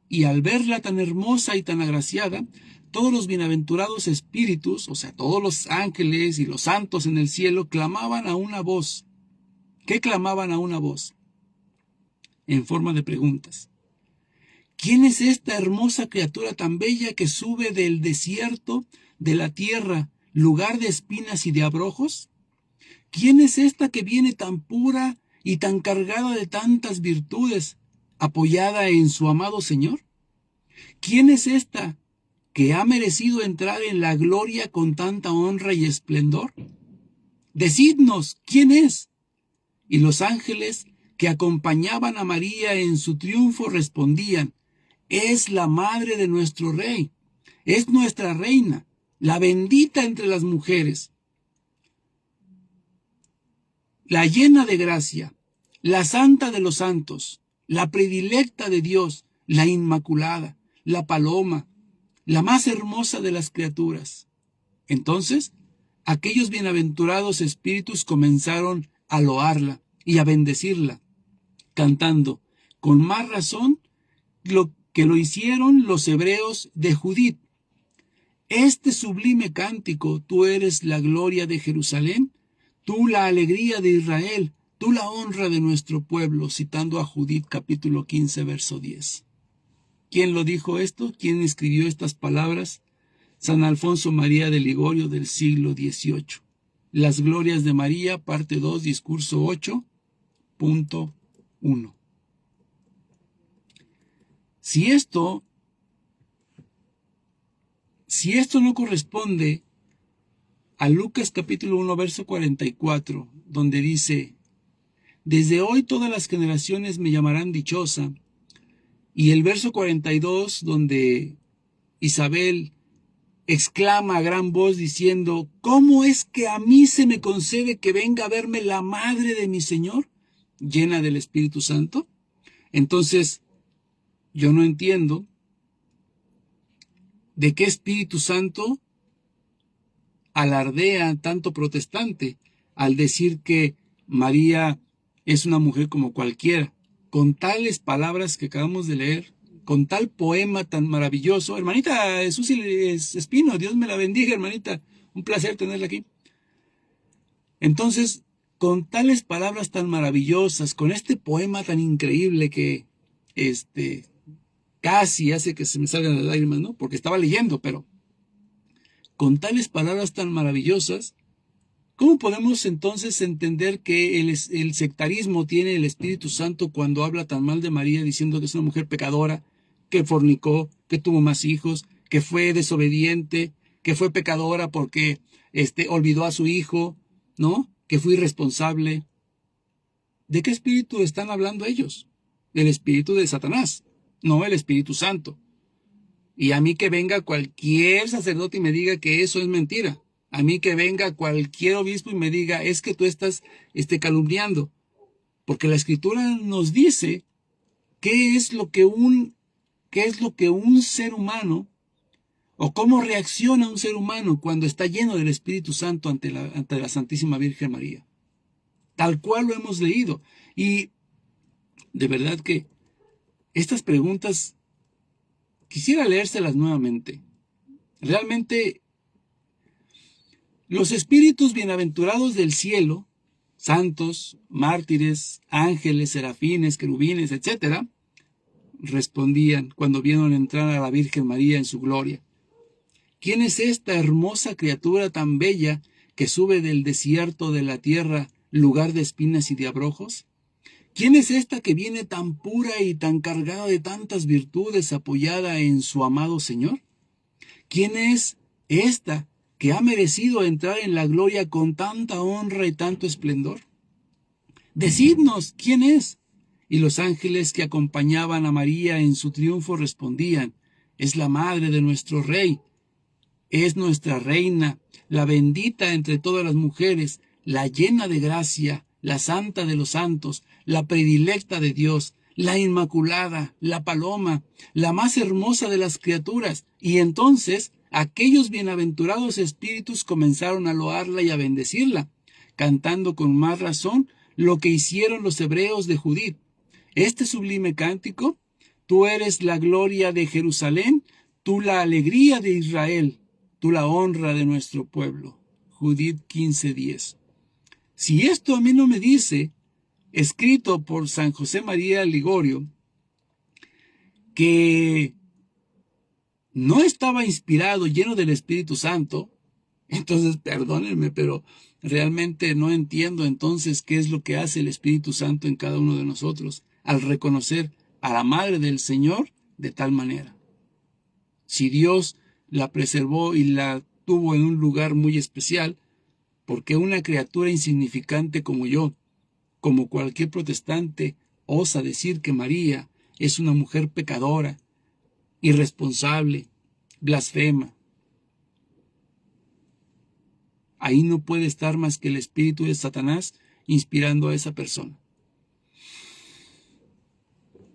y al verla tan hermosa y tan agraciada, todos los bienaventurados espíritus, o sea, todos los ángeles y los santos en el cielo, clamaban a una voz. ¿Qué clamaban a una voz? En forma de preguntas. ¿Quién es esta hermosa criatura tan bella que sube del desierto de la tierra, lugar de espinas y de abrojos? ¿Quién es esta que viene tan pura y tan cargada de tantas virtudes, apoyada en su amado Señor? ¿Quién es esta que ha merecido entrar en la gloria con tanta honra y esplendor? Decidnos, ¿quién es? Y los ángeles que acompañaban a María en su triunfo respondían: es la madre de nuestro Rey, es nuestra reina, la bendita entre las mujeres, la llena de gracia, la santa de los santos, la predilecta de Dios, la inmaculada, la paloma, la más hermosa de las criaturas. Entonces, aquellos bienaventurados espíritus comenzaron a loarla y a bendecirla, cantando con más razón que lo hicieron los hebreos de Judith. Este sublime cántico: tú eres la gloria de Jerusalén, tú la alegría de Israel, tú la honra de nuestro pueblo, citando a Judith capítulo 15, verso 10. ¿Quién lo dijo esto? ¿Quién escribió estas palabras? San Alfonso María de Ligorio, del siglo XVIII. Las glorias de María, parte 2, discurso 8.1. Si esto Si esto no corresponde a Lucas capítulo 1, verso 44, donde dice, desde hoy todas las generaciones me llamarán dichosa, y el verso 42, donde Isabel exclama a gran voz diciendo, ¿cómo es que a mí se me concede que venga a verme la madre de mi Señor, llena del Espíritu Santo? Entonces, yo no entiendo de qué Espíritu Santo alardea tanto protestante al decir que María es una mujer como cualquiera, con tales palabras que acabamos de leer, con tal poema tan maravilloso. Hermanita Susi Espino, Dios me la bendiga, hermanita, un placer tenerla aquí. Entonces, con tales palabras tan maravillosas, con este poema tan increíble que casi hace que se me salgan las lágrimas, ¿no? Porque estaba leyendo, pero con tales palabras tan maravillosas, ¿cómo podemos entonces entender que el sectarismo tiene el Espíritu Santo cuando habla tan mal de María, diciendo que es una mujer pecadora, que fornicó, que tuvo más hijos, que fue desobediente, que fue pecadora porque olvidó a su hijo, ¿no? Que fue irresponsable? ¿De qué espíritu están hablando ellos? Del espíritu de Satanás, no el Espíritu Santo. Y a mí que venga cualquier sacerdote y me diga que eso es mentira. A mí que venga cualquier obispo y me diga, es que tú estás calumniando. Porque la Escritura nos dice qué es lo que un ser humano, o cómo reacciona un ser humano cuando está lleno del Espíritu Santo ante la Santísima Virgen María. Tal cual lo hemos leído. Y de verdad que estas preguntas quisiera leérselas nuevamente. Realmente, los espíritus bienaventurados del cielo, santos, mártires, ángeles, serafines, querubines, etc., respondían cuando vieron entrar a la Virgen María en su gloria. ¿Quién es esta hermosa criatura tan bella que sube del desierto de la tierra, lugar de espinas y de abrojos? ¿Quién es esta que viene tan pura y tan cargada de tantas virtudes apoyada en su amado Señor? ¿Quién es esta que ha merecido entrar en la gloria con tanta honra y tanto esplendor? Decidnos, ¿quién es? Y los ángeles que acompañaban a María en su triunfo respondían, es la madre de nuestro Rey, es nuestra reina, la bendita entre todas las mujeres, la llena de gracia, la santa de los santos, la predilecta de Dios, la inmaculada, la paloma, la más hermosa de las criaturas. Y entonces aquellos bienaventurados espíritus comenzaron a loarla y a bendecirla, cantando con más razón lo que hicieron los hebreos de Judith. Este sublime cántico, tú eres la gloria de Jerusalén, tú la alegría de Israel, tú la honra de nuestro pueblo. Judith 15:10. Si esto a mí no me dice, escrito por San José María Ligorio, que no estaba inspirado, lleno del Espíritu Santo, entonces perdónenme, pero realmente no entiendo entonces qué es lo que hace el Espíritu Santo en cada uno de nosotros al reconocer a la Madre del Señor de tal manera. Si Dios la preservó y la tuvo en un lugar muy especial, porque una criatura insignificante como yo, como cualquier protestante, osa decir que María es una mujer pecadora, irresponsable, blasfema? Ahí no puede estar más que el espíritu de Satanás inspirando a esa persona.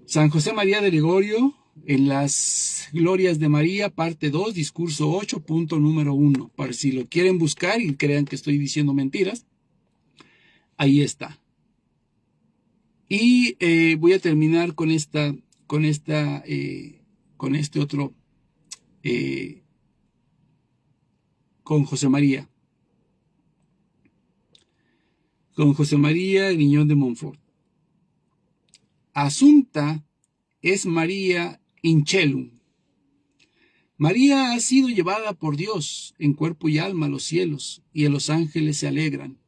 San José María de Ligorio, en las Glorias de María, parte 2, discurso 8, punto número 1. Para si lo quieren buscar y crean que estoy diciendo mentiras, ahí está. Y voy a terminar con con José María. Con José María Griñón de Montfort. Asunta es María in Caelum. María ha sido llevada por Dios en cuerpo y alma a los cielos, y los ángeles se alegran.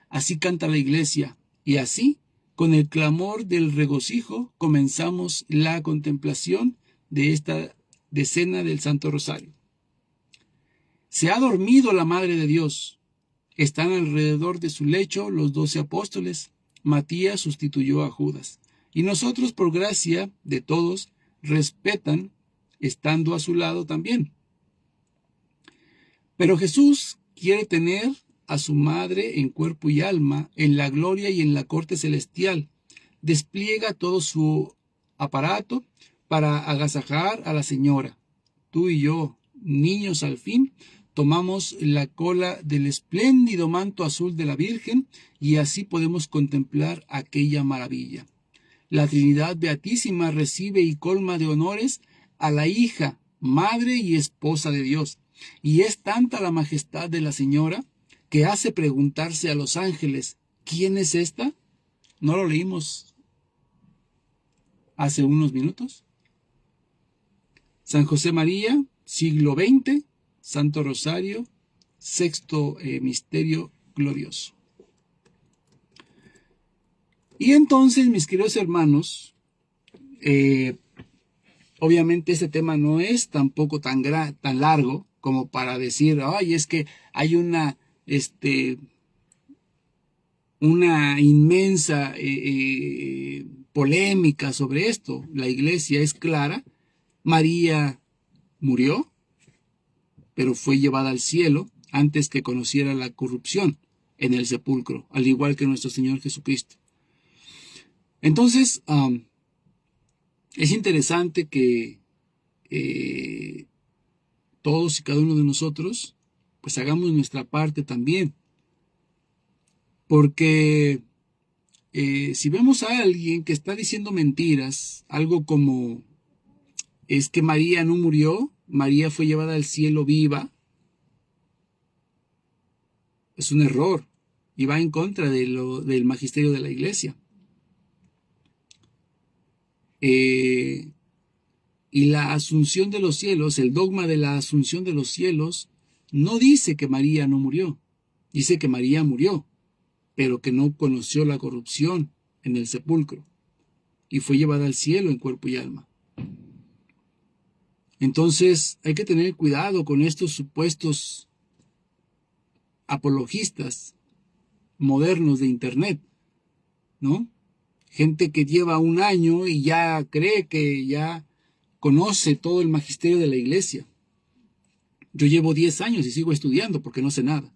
Así canta la Iglesia, y así, con el clamor del regocijo, comenzamos la contemplación de esta decena del Santo Rosario. Se ha dormido la Madre de Dios. Están alrededor de su lecho los 12 apóstoles. Matías sustituyó a Judas. Y nosotros, por gracia de todos, respetan estando a su lado también. Pero Jesús quiere tener a su madre en cuerpo y alma, en la gloria y en la corte celestial. Despliega todo su aparato para agasajar a la señora. Tú y yo, niños al fin, tomamos la cola del espléndido manto azul de la Virgen y así podemos contemplar aquella maravilla. La Trinidad Beatísima recibe y colma de honores a la hija, madre y esposa de Dios. Y es tanta la majestad de la señora que hace preguntarse a los ángeles, ¿quién es esta? ¿No lo leímos hace unos minutos? San José María, siglo XX, Santo Rosario, sexto misterio glorioso. Y entonces, mis queridos hermanos, obviamente este tema no es tampoco tan largo como para decir, ay, es que hay una inmensa polémica sobre esto. La iglesia es clara. María murió, pero fue llevada al cielo antes que conociera la corrupción en el sepulcro, al igual que nuestro Señor Jesucristo. Entonces, es interesante que todos y cada uno de nosotros, pues hagamos nuestra parte también. Porque si vemos a alguien que está diciendo mentiras, algo como, es que María no murió, María fue llevada al cielo viva, es un error y va en contra del magisterio de la iglesia. Y la asunción de los cielos, el dogma de la asunción de los cielos, no dice que María no murió, dice que María murió, pero que no conoció la corrupción en el sepulcro y fue llevada al cielo en cuerpo y alma. Entonces hay que tener cuidado con estos supuestos apologistas modernos de internet, ¿no? Gente que lleva un año y ya cree que ya conoce todo el magisterio de la iglesia. Yo llevo 10 años y sigo estudiando porque no sé nada.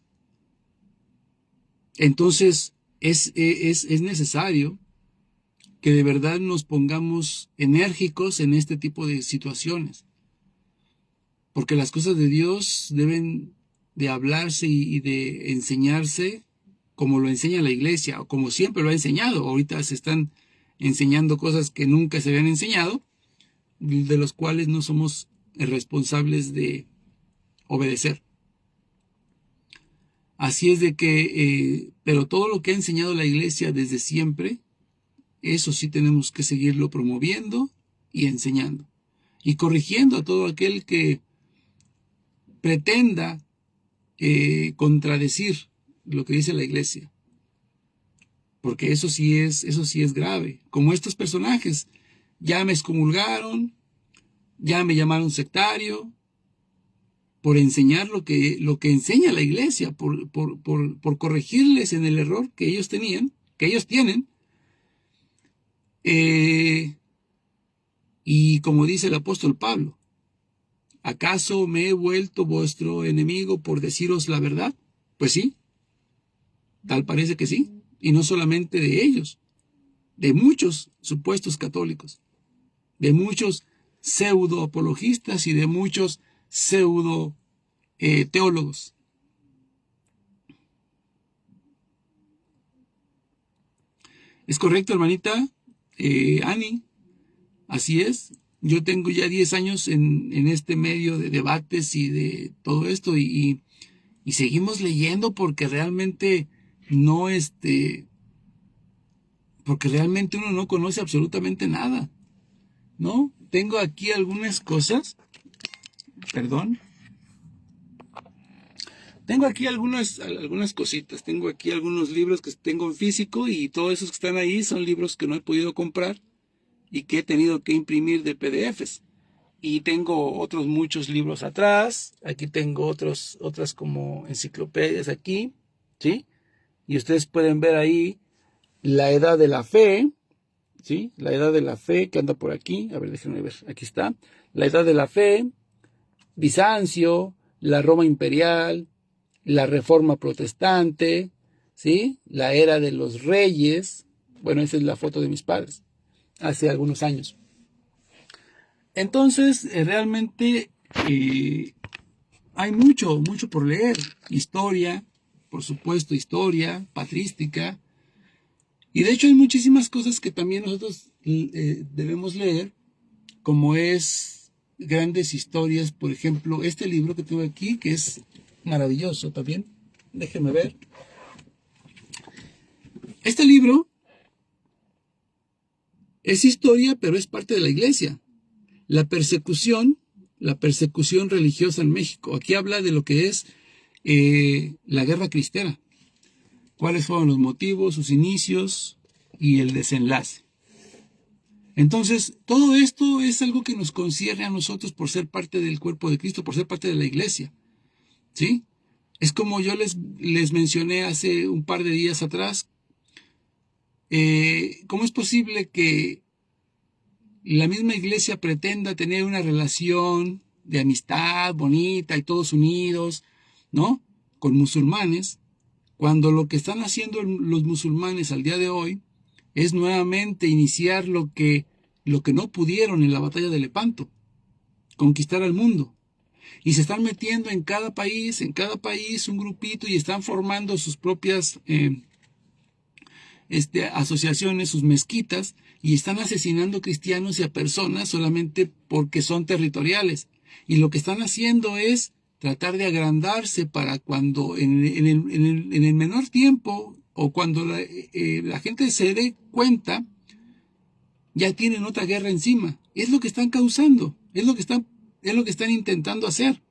Entonces es necesario que de verdad nos pongamos enérgicos en este tipo de situaciones. Porque las cosas de Dios deben de hablarse y de enseñarse como lo enseña la iglesia, o como siempre lo ha enseñado. Ahorita se están enseñando cosas que nunca se habían enseñado, de los cuales no somos responsables de obedecer. Así es de que, pero todo lo que ha enseñado la iglesia desde siempre, eso sí tenemos que seguirlo promoviendo y enseñando. Y corrigiendo a todo aquel que pretenda contradecir lo que dice la iglesia. Porque eso sí es grave. Como estos personajes, ya me excomulgaron, ya me llamaron sectario, por enseñar lo que enseña la iglesia, por corregirles en el error que ellos tienen. Y como dice el apóstol Pablo, ¿acaso me he vuelto vuestro enemigo por deciros la verdad? Pues sí, tal parece que sí. Y no solamente de ellos, de muchos supuestos católicos, de muchos pseudo apologistas y de muchos pseudo teólogos. ¿Es correcto, hermanita Ani? Así es. Yo tengo ya 10 años en este medio de debates y de todo esto y seguimos leyendo porque realmente porque realmente uno no conoce absolutamente nada, ¿no? Tengo aquí algunas cosas, perdón. Tengo aquí algunas cositas, tengo aquí algunos libros que tengo en físico y todos esos que están ahí son libros que no he podido comprar y que he tenido que imprimir de PDFs. Y tengo otros muchos libros atrás. Aquí tengo otras como enciclopedias aquí, ¿sí? Y ustedes pueden ver ahí la edad de la fe, ¿sí? La edad de la fe que anda por aquí. A ver, déjenme ver. Aquí está. La edad de la fe, Bizancio, la Roma imperial, la Reforma protestante, ¿sí? La era de los reyes. Bueno, esa es la foto de mis padres, hace algunos años. Entonces, realmente hay mucho por leer. Historia, por supuesto, historia, patrística. Y de hecho hay muchísimas cosas que también nosotros debemos leer, como es grandes historias. Por ejemplo, este libro que tengo aquí, que es maravilloso también. Déjenme ver. Este libro es historia, pero es parte de la iglesia. La persecución religiosa en México. Aquí habla de lo que es la guerra cristera. Cuáles fueron los motivos, sus inicios y el desenlace. Entonces, todo esto es algo que nos concierne a nosotros por ser parte del cuerpo de Cristo, por ser parte de la iglesia. ¿Sí? Es como yo les mencioné hace un par de días atrás. ¿Cómo es posible que la misma iglesia pretenda tener una relación de amistad bonita y todos unidos, ¿no? Con musulmanes, cuando lo que están haciendo los musulmanes al día de hoy es nuevamente iniciar lo que no pudieron en la batalla de Lepanto, conquistar al mundo. Y se están metiendo en cada país un grupito, y están formando sus propias asociaciones, sus mezquitas, y están asesinando cristianos y a personas solamente porque son territoriales. Y lo que están haciendo es tratar de agrandarse para cuando en el menor tiempo, o cuando la gente se dé cuenta, ya tienen otra guerra encima. Es lo que están causando, es lo que están intentando hacer.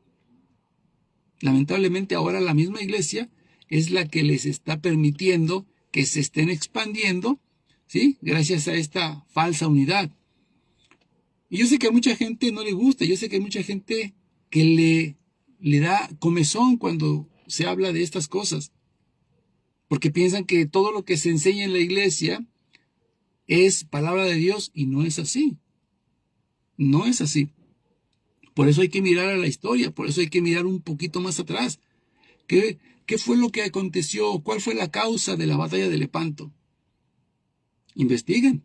Lamentablemente ahora la misma iglesia es la que les está permitiendo que se estén expandiendo, ¿sí? Gracias a esta falsa unidad. Y yo sé que a mucha gente no le gusta, yo sé que hay mucha gente que le da comezón cuando se habla de estas cosas, porque piensan que todo lo que se enseña en la iglesia es palabra de Dios, y no es así. No es así. Por eso hay que mirar a la historia, por eso hay que mirar un poquito más atrás. ¿Qué fue lo que aconteció? ¿Cuál fue la causa de la batalla de Lepanto? Investiguen.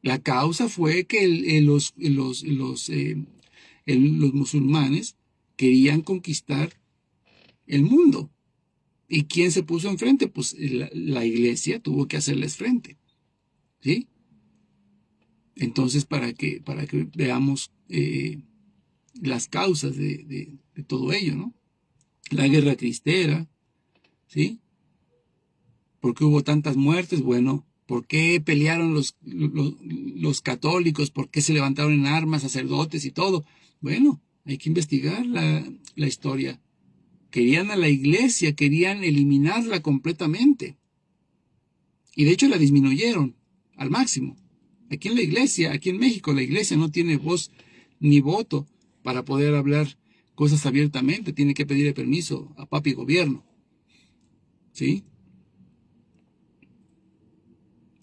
La causa fue que los musulmanes querían conquistar el mundo. ¿Y quién se puso enfrente? Pues la iglesia tuvo que hacerles frente. ¿Sí? Entonces, para que veamos las causas de todo ello, ¿no? La guerra cristera, ¿sí? ¿Por qué hubo tantas muertes? Bueno, ¿por qué pelearon los católicos? ¿Por qué se levantaron en armas sacerdotes y todo? Bueno, hay que investigar la historia. Querían a la iglesia, querían eliminarla completamente. Y de hecho la disminuyeron al máximo. Aquí en la iglesia, aquí en México, la iglesia no tiene voz ni voto para poder hablar cosas abiertamente. Tiene que pedirle permiso a papi gobierno. ¿Sí?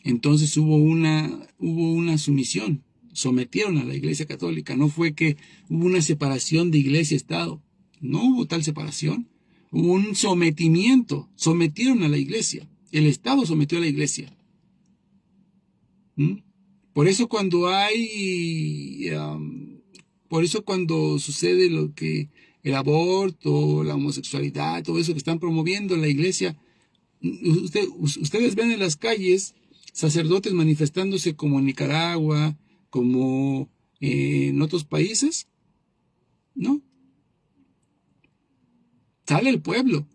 Entonces hubo una sumisión, sometieron a la Iglesia Católica. No fue que hubo una separación de Iglesia y Estado, no hubo tal separación, hubo un sometimiento, sometieron a la Iglesia, el Estado sometió a la Iglesia. ¿Mm? Por eso por eso cuando sucede lo que el aborto, la homosexualidad, todo eso que están promoviendo en la Iglesia, ustedes ven en las calles sacerdotes manifestándose como en Nicaragua, como en otros países, ¿no? Sale el pueblo.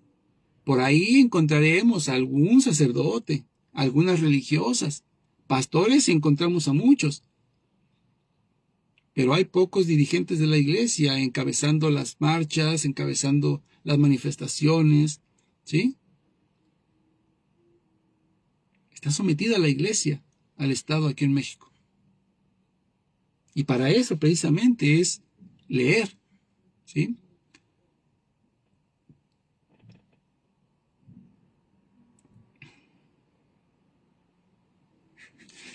Por ahí encontraremos a algún sacerdote, algunas religiosas, pastores encontramos a muchos, pero hay pocos dirigentes de la iglesia encabezando las marchas, encabezando las manifestaciones, ¿sí? Está sometida la iglesia al Estado aquí en México. Y para eso precisamente es leer, ¿sí?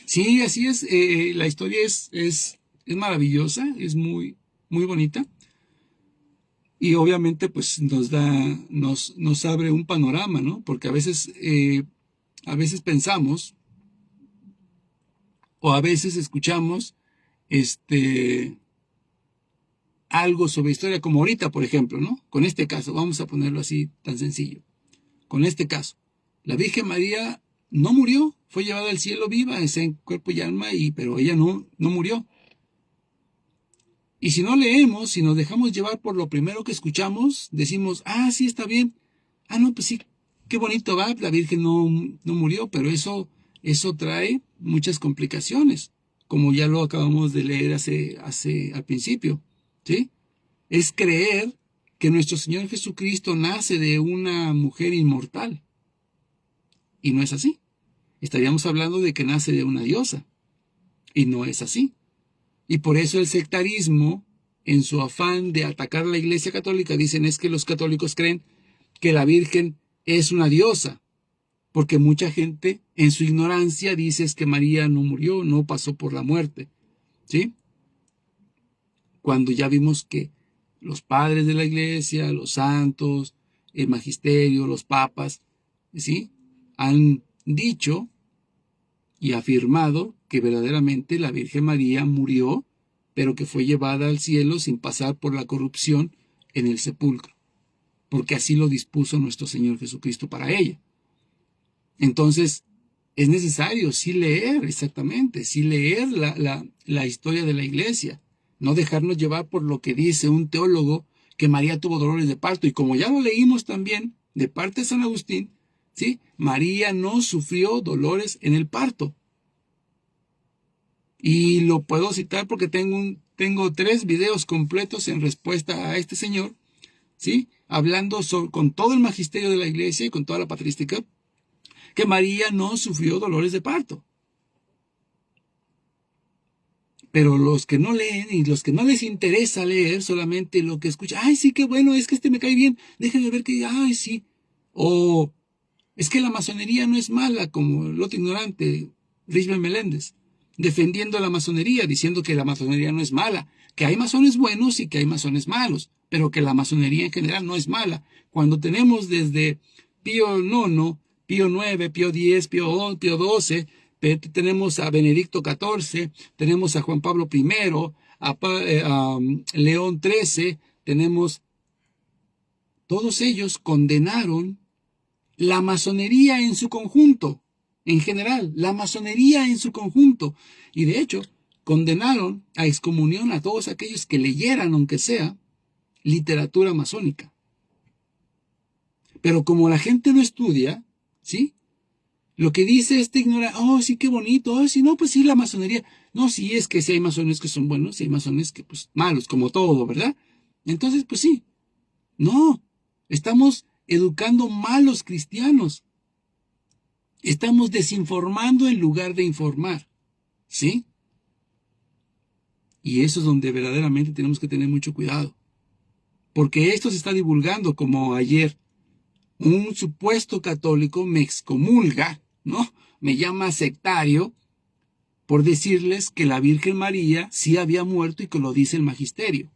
Sí, así es. La historia es maravillosa, es muy, muy bonita. Y obviamente, pues nos abre un panorama, ¿no? Porque a veces pensamos o a veces escuchamos este algo sobre historia, como ahorita, por ejemplo, ¿no? Con este caso, vamos a ponerlo así tan sencillo. Con este caso, la Virgen María no murió, fue llevada al cielo viva, es en cuerpo y alma, pero ella no murió. Y si no leemos, si nos dejamos llevar por lo primero que escuchamos, decimos, ah, sí, está bien. Ah, no, pues sí, qué bonito va, la Virgen no murió, pero eso trae muchas complicaciones, como ya lo acabamos de leer al principio, ¿sí? Es creer que nuestro Señor Jesucristo nace de una mujer inmortal. Y no es así. Estaríamos hablando de que nace de una diosa. Y no es así. Y por eso el sectarismo, en su afán de atacar a la Iglesia Católica, dicen es que los católicos creen que la Virgen es una diosa. Porque mucha gente, en su ignorancia, dice es que María no murió, no pasó por la muerte. ¿Sí? Cuando ya vimos que los padres de la Iglesia, los santos, el magisterio, los papas, ¿sí? Han dicho y afirmado que verdaderamente la Virgen María murió, pero que fue llevada al cielo sin pasar por la corrupción en el sepulcro, porque así lo dispuso nuestro Señor Jesucristo para ella. Entonces, es necesario sí leer, exactamente, sí leer la historia de la Iglesia, no dejarnos llevar por lo que dice un teólogo que María tuvo dolores de parto, y como ya lo leímos también de parte de San Agustín, ¿sí? María no sufrió dolores en el parto. Y lo puedo citar porque tengo 3 videos completos en respuesta a este señor, ¿sí? Hablando con todo el magisterio de la Iglesia y con toda la patrística, que María no sufrió dolores de parto. Pero los que no leen y los que no les interesa leer solamente lo que escuchan, ay, sí, qué bueno, es que este me cae bien, déjenme ver que, ay, sí. O es que la masonería no es mala, como el otro ignorante, Richmond Meléndez, defendiendo la masonería, diciendo que la masonería no es mala, que hay masones buenos y que hay masones malos, pero que la masonería en general no es mala. Cuando tenemos desde Pío IX, Pío IX, Pío X, Pío XII, tenemos a Benedicto XIV, tenemos a Juan Pablo I, a León XIII, tenemos, todos ellos condenaron la masonería en su conjunto, en general, la masonería en su conjunto. Y de hecho, condenaron a excomunión a todos aquellos que leyeran, aunque sea, literatura masónica. Pero como la gente no estudia, ¿sí? Lo que dice este ignora, oh, sí, qué bonito, oh, sí, no, pues sí, la masonería. No, sí, es que sí hay masones que son buenos, sí hay masones que, pues, malos, como todo, ¿verdad? Entonces, pues sí, no, estamos educando malos cristianos. Estamos desinformando en lugar de informar, ¿sí? Y eso es donde verdaderamente tenemos que tener mucho cuidado. Porque esto se está divulgando, como ayer un supuesto católico me excomulga, ¿no? Me llama sectario por decirles que la Virgen María sí había muerto y que lo dice el magisterio.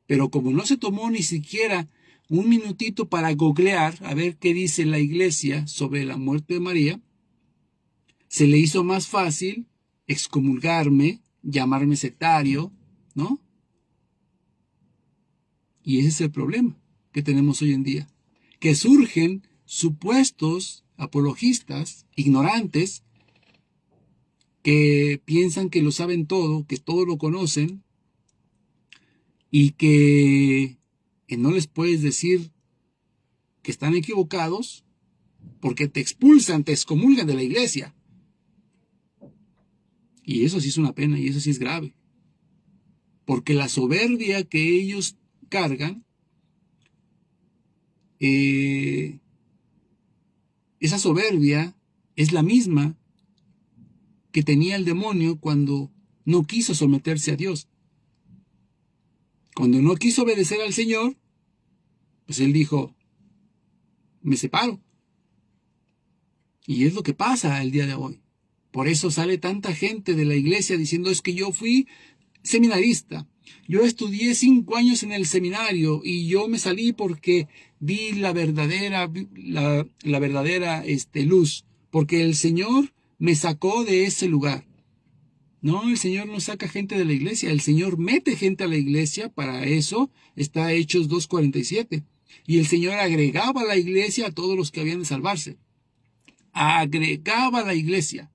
Pero como no se tomó ni siquiera un minutito para googlear a ver qué dice la Iglesia sobre la muerte de María, se le hizo más fácil excomulgarme, llamarme sectario, ¿no? Y ese es el problema que tenemos hoy en día, que surgen supuestos apologistas ignorantes que piensan que lo saben todo, que todo lo conocen y que no les puedes decir que están equivocados porque te expulsan, te excomulgan de la iglesia. Y eso sí es una pena y eso sí es grave. Porque la soberbia que ellos cargan, esa soberbia es la misma que tenía el demonio cuando no quiso someterse a Dios. Cuando no quiso obedecer al Señor, pues él dijo, me separo. Y es lo que pasa el día de hoy. Por eso sale tanta gente de la iglesia diciendo, es que yo fui seminarista. Yo estudié 5 años en el seminario y yo me salí porque vi la verdadera luz, porque el Señor me sacó de ese lugar. No, el Señor no saca gente de la iglesia, el Señor mete gente a la iglesia, para eso está Hechos 2:47. Y el Señor agregaba a la iglesia a todos los que habían de salvarse. Agregaba a la iglesia.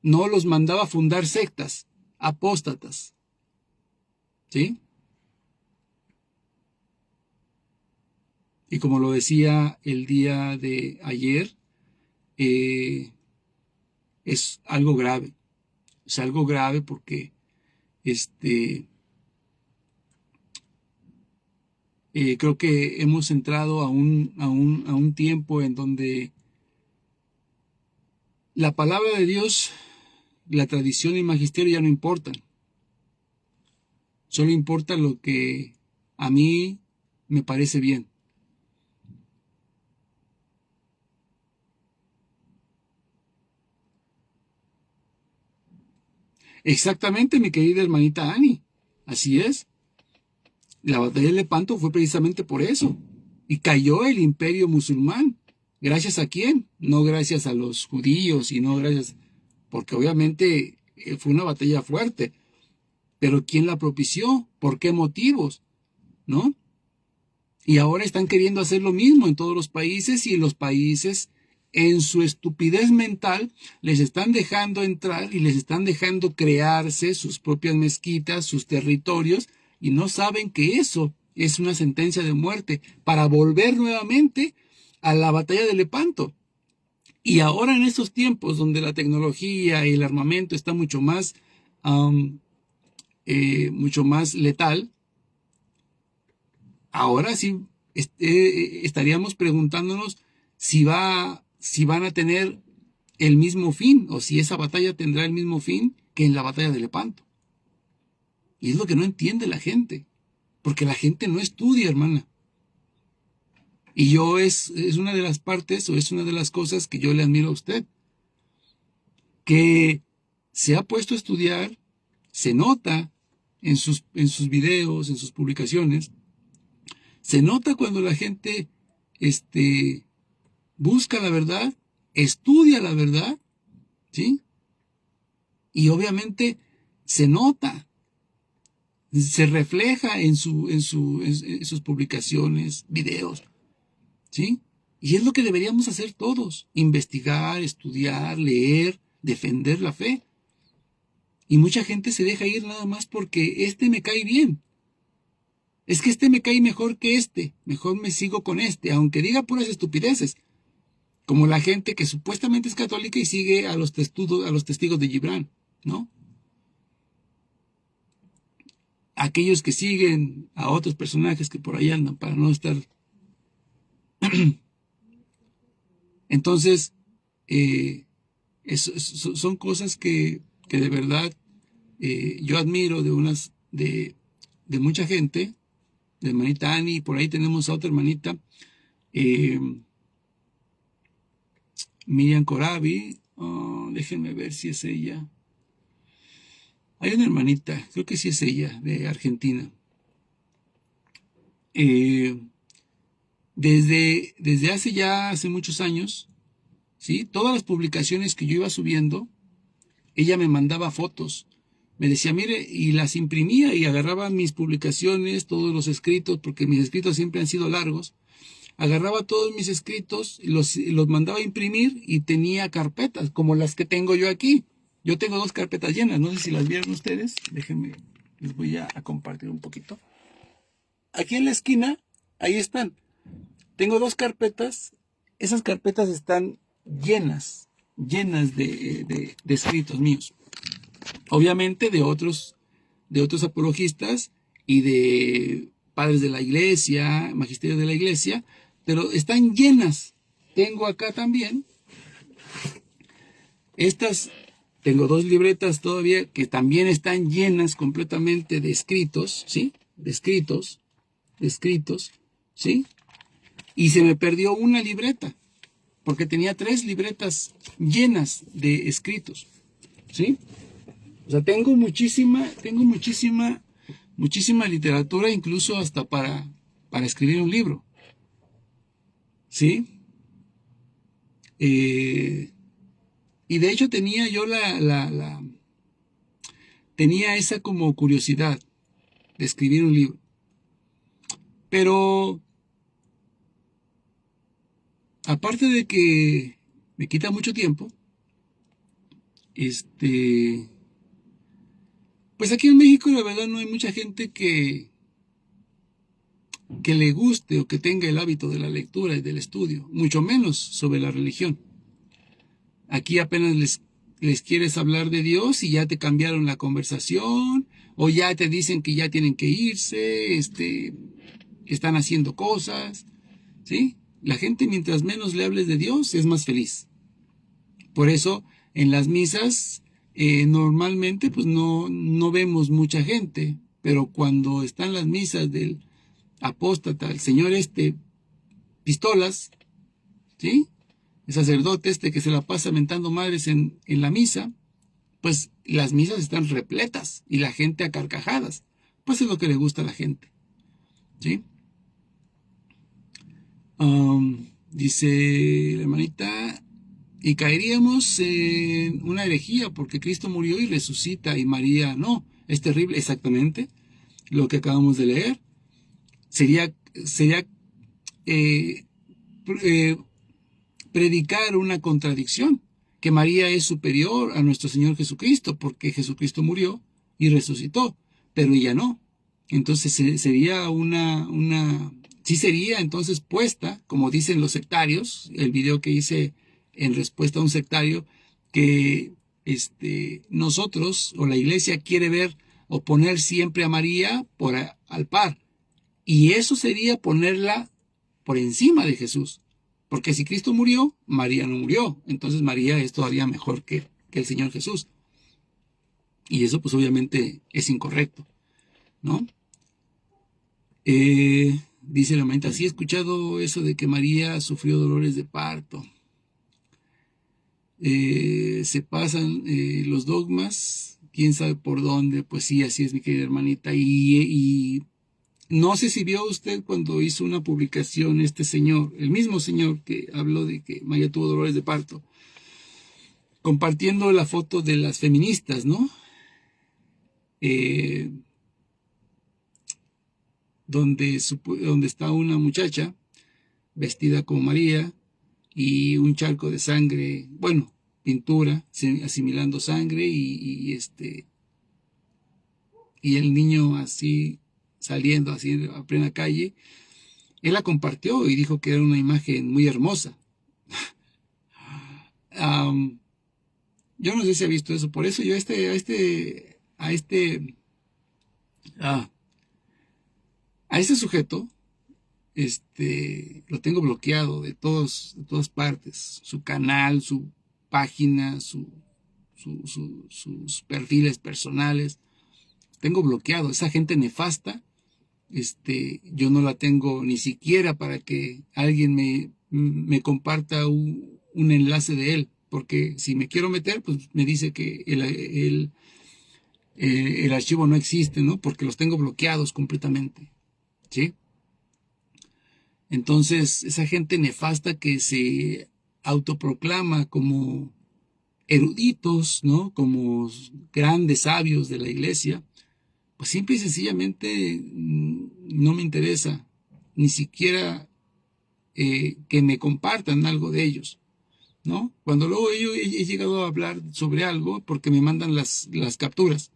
No los mandaba a fundar sectas, apóstatas. ¿Sí? Y como lo decía el día de ayer, es algo grave. Es algo grave porque creo que hemos entrado a un tiempo en donde la palabra de Dios, la tradición y el magisterio ya no importan. Solo importa lo que a mí me parece bien. Exactamente, mi querida hermanita Ani. Así es. La batalla de Lepanto fue precisamente por eso. Y cayó el imperio musulmán. ¿Gracias a quién? No gracias a los judíos y no gracias... Porque obviamente fue una batalla fuerte. Pero ¿quién la propició? ¿Por qué motivos? ¿No? Y ahora están queriendo hacer lo mismo en todos los países y los países en su estupidez mental les están dejando entrar y les están dejando crearse sus propias mezquitas, sus territorios, y no saben que eso es una sentencia de muerte para volver nuevamente a la batalla de Lepanto. Y ahora en estos tiempos donde la tecnología y el armamento está mucho más letal, ahora sí estaríamos preguntándonos si van a tener el mismo fin, o si esa batalla tendrá el mismo fin que en la batalla de Lepanto. Y es lo que no entiende la gente, porque la gente no estudia, hermana. Y yo es una de las partes, o es una de las cosas que yo le admiro a usted, que se ha puesto a estudiar, se nota en sus videos, en sus publicaciones, se nota cuando la gente busca la verdad, estudia la verdad, ¿sí? Y obviamente se nota, se refleja en sus publicaciones, videos, ¿sí? Y es lo que deberíamos hacer todos: investigar, estudiar, leer, defender la fe. Y mucha gente se deja ir nada más porque me cae bien. Es que me cae mejor que mejor me sigo con aunque diga puras estupideces. Como la gente que supuestamente es católica y sigue a los testigos de Gibran, ¿no? Aquellos que siguen a otros personajes que por ahí andan para no estar. Entonces, son cosas que de verdad yo admiro de mucha gente, de hermanita Ani. Por ahí tenemos a otra hermanita, Miriam Corabi. Déjenme ver si es ella. Hay una hermanita, creo que sí es ella, de Argentina. Desde hace muchos años, ¿sí? Todas las publicaciones que yo iba subiendo, ella me mandaba fotos. Me decía, mire, y las imprimía y agarraba mis publicaciones, todos los escritos, porque mis escritos siempre han sido largos. Agarraba todos mis escritos y los mandaba a imprimir, y tenía carpetas como las que tengo yo aquí. Yo tengo 2 carpetas llenas, no sé si las vieron ustedes. Déjenme, les voy a compartir un poquito. Aquí en la esquina, ahí están. Tengo 2 carpetas. Esas carpetas están llenas de escritos míos. Obviamente de otros apologistas y de padres de la iglesia, magisterio de la iglesia, pero están llenas. Tengo acá también estas Tengo 2 libretas todavía que también están llenas completamente de escritos, ¿sí? De escritos, ¿sí? Y se me perdió una libreta, porque tenía 3 libretas llenas de escritos, ¿sí? O sea, tengo muchísima literatura, incluso hasta para escribir un libro, ¿sí? Y de hecho tenía yo tenía esa como curiosidad de escribir un libro. Pero aparte de que me quita mucho tiempo, pues aquí en México la verdad no hay mucha gente que le guste o que tenga el hábito de la lectura y del estudio, mucho menos sobre la religión. Aquí apenas les quieres hablar de Dios y ya te cambiaron la conversación, o ya te dicen que ya tienen que irse, están haciendo cosas, ¿sí? La gente, mientras menos le hables de Dios, es más feliz. Por eso, en las misas, normalmente, pues no vemos mucha gente, pero cuando están las misas del apóstata, el señor Pistolas, ¿sí? El sacerdote que se la pasa mentando madres en la misa, pues las misas están repletas y la gente a carcajadas. Pues es lo que le gusta a la gente, ¿sí? Dice la hermanita, y caeríamos en una herejía porque Cristo murió y resucita y María no. Es terrible, exactamente lo que acabamos de leer. Sería eh, predicar una contradicción, que María es superior a nuestro Señor Jesucristo porque Jesucristo murió y resucitó, pero ella no. Entonces sería sí sería entonces puesta, como dicen los sectarios, el video que hice en respuesta a un sectario, que nosotros o la iglesia quiere ver o poner siempre a María al par, y eso sería ponerla por encima de Jesús, porque si Cristo murió, María no murió, entonces María es todavía mejor que el Señor Jesús, y eso pues obviamente es incorrecto, ¿no? Dice la hermanita, sí he escuchado eso de que María sufrió dolores de parto. Se pasan los dogmas, quién sabe por dónde. Pues sí, así es, mi querida hermanita. Y no sé si vio usted cuando hizo una publicación este señor, el mismo señor que habló de que María tuvo dolores de parto, compartiendo la foto de las feministas, ¿no? Donde está una muchacha vestida como María y un charco de sangre, bueno, pintura, asimilando sangre y el niño así saliendo así a plena calle. Él la compartió y dijo que era una imagen muy hermosa. Yo no sé si ha visto eso, por eso yo a este sujeto lo tengo bloqueado de todas partes, su canal, su página, sus perfiles personales, tengo bloqueado. Esa gente nefasta, yo no la tengo ni siquiera para que alguien me comparta un enlace de él, porque si me quiero meter, pues me dice que el archivo no existe, ¿no? Porque los tengo bloqueados completamente, ¿sí? Entonces, esa gente nefasta que se autoproclama como eruditos, ¿no? Como grandes sabios de la iglesia, pues simple y sencillamente no me interesa, ni siquiera que me compartan algo de ellos, ¿no? Cuando luego yo he llegado a hablar sobre algo, porque me mandan las capturas,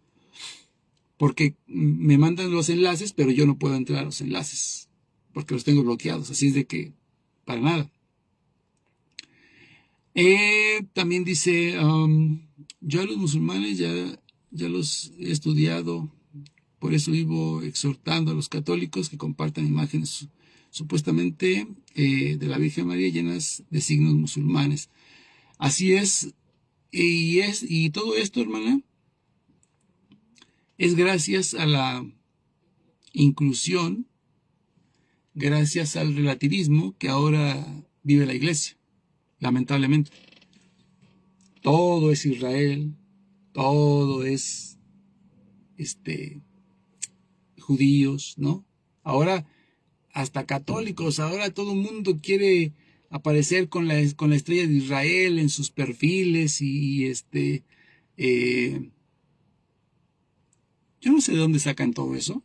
porque me mandan los enlaces, pero yo no puedo entrar a los enlaces, porque los tengo bloqueados, así es de que, para nada. También dice, yo a los musulmanes ya los he estudiado, por eso vivo exhortando a los católicos que compartan imágenes supuestamente de la Virgen María llenas de signos musulmanes. Así es, Y todo esto, hermana, es gracias a la inclusión, gracias al relativismo que ahora vive la iglesia, lamentablemente. Todo es Israel, todo es judíos, ¿no? Ahora hasta católicos, ahora todo el mundo quiere aparecer con la estrella de Israel en sus perfiles eh, yo no sé de dónde sacan todo eso.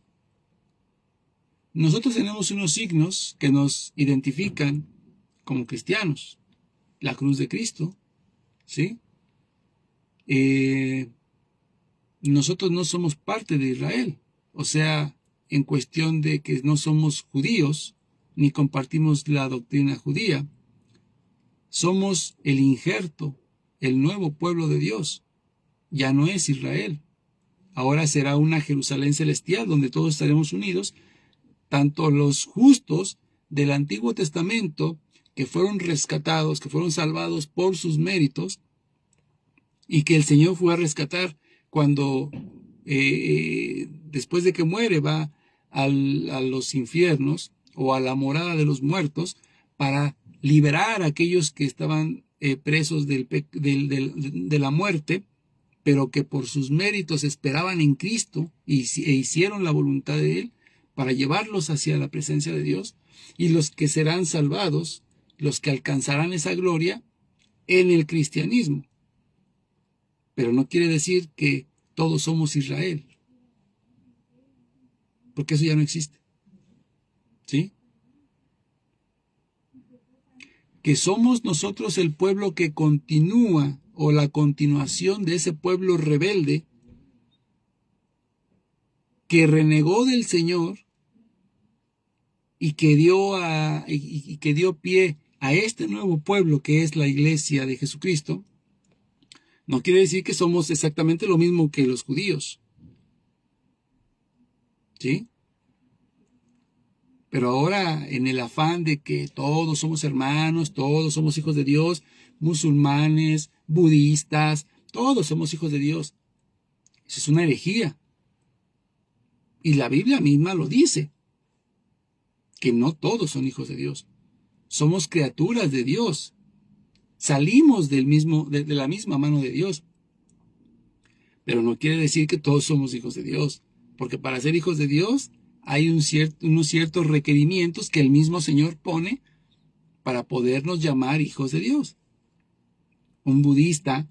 Nosotros tenemos unos signos que nos identifican como cristianos. La cruz de Cristo, ¿sí? Nosotros no somos parte de Israel. O sea, en cuestión de que no somos judíos, ni compartimos la doctrina judía. Somos el injerto, el nuevo pueblo de Dios. Ya no es Israel. Ahora será una Jerusalén celestial donde todos estaremos unidos, tanto los justos del Antiguo Testamento que fueron rescatados, que fueron salvados por sus méritos y que el Señor fue a rescatar cuando después de que muere va a los infiernos o a la morada de los muertos para liberar a aquellos que estaban presos de la muerte, pero que por sus méritos esperaban en Cristo e hicieron la voluntad de Él para llevarlos hacia la presencia de Dios, y los que serán salvados, los que alcanzarán esa gloria en el cristianismo. Pero no quiere decir que todos somos Israel, porque eso ya no existe. ¿Sí? Que somos nosotros el pueblo que continúa, o la continuación de ese pueblo rebelde que renegó del Señor y que dio pie a este nuevo pueblo que es la iglesia de Jesucristo. No quiere decir que somos exactamente lo mismo que los judíos. ¿Sí? Pero ahora, en el afán de que todos somos hermanos, todos somos hijos de Dios, musulmanes, budistas, todos somos hijos de Dios. Eso es una herejía. Y la Biblia misma lo dice, que no todos son hijos de Dios. Somos criaturas de Dios. Salimos de la misma mano de Dios. Pero no quiere decir que todos somos hijos de Dios. Porque para ser hijos de Dios hay unos ciertos requerimientos que el mismo Señor pone para podernos llamar hijos de Dios. Un budista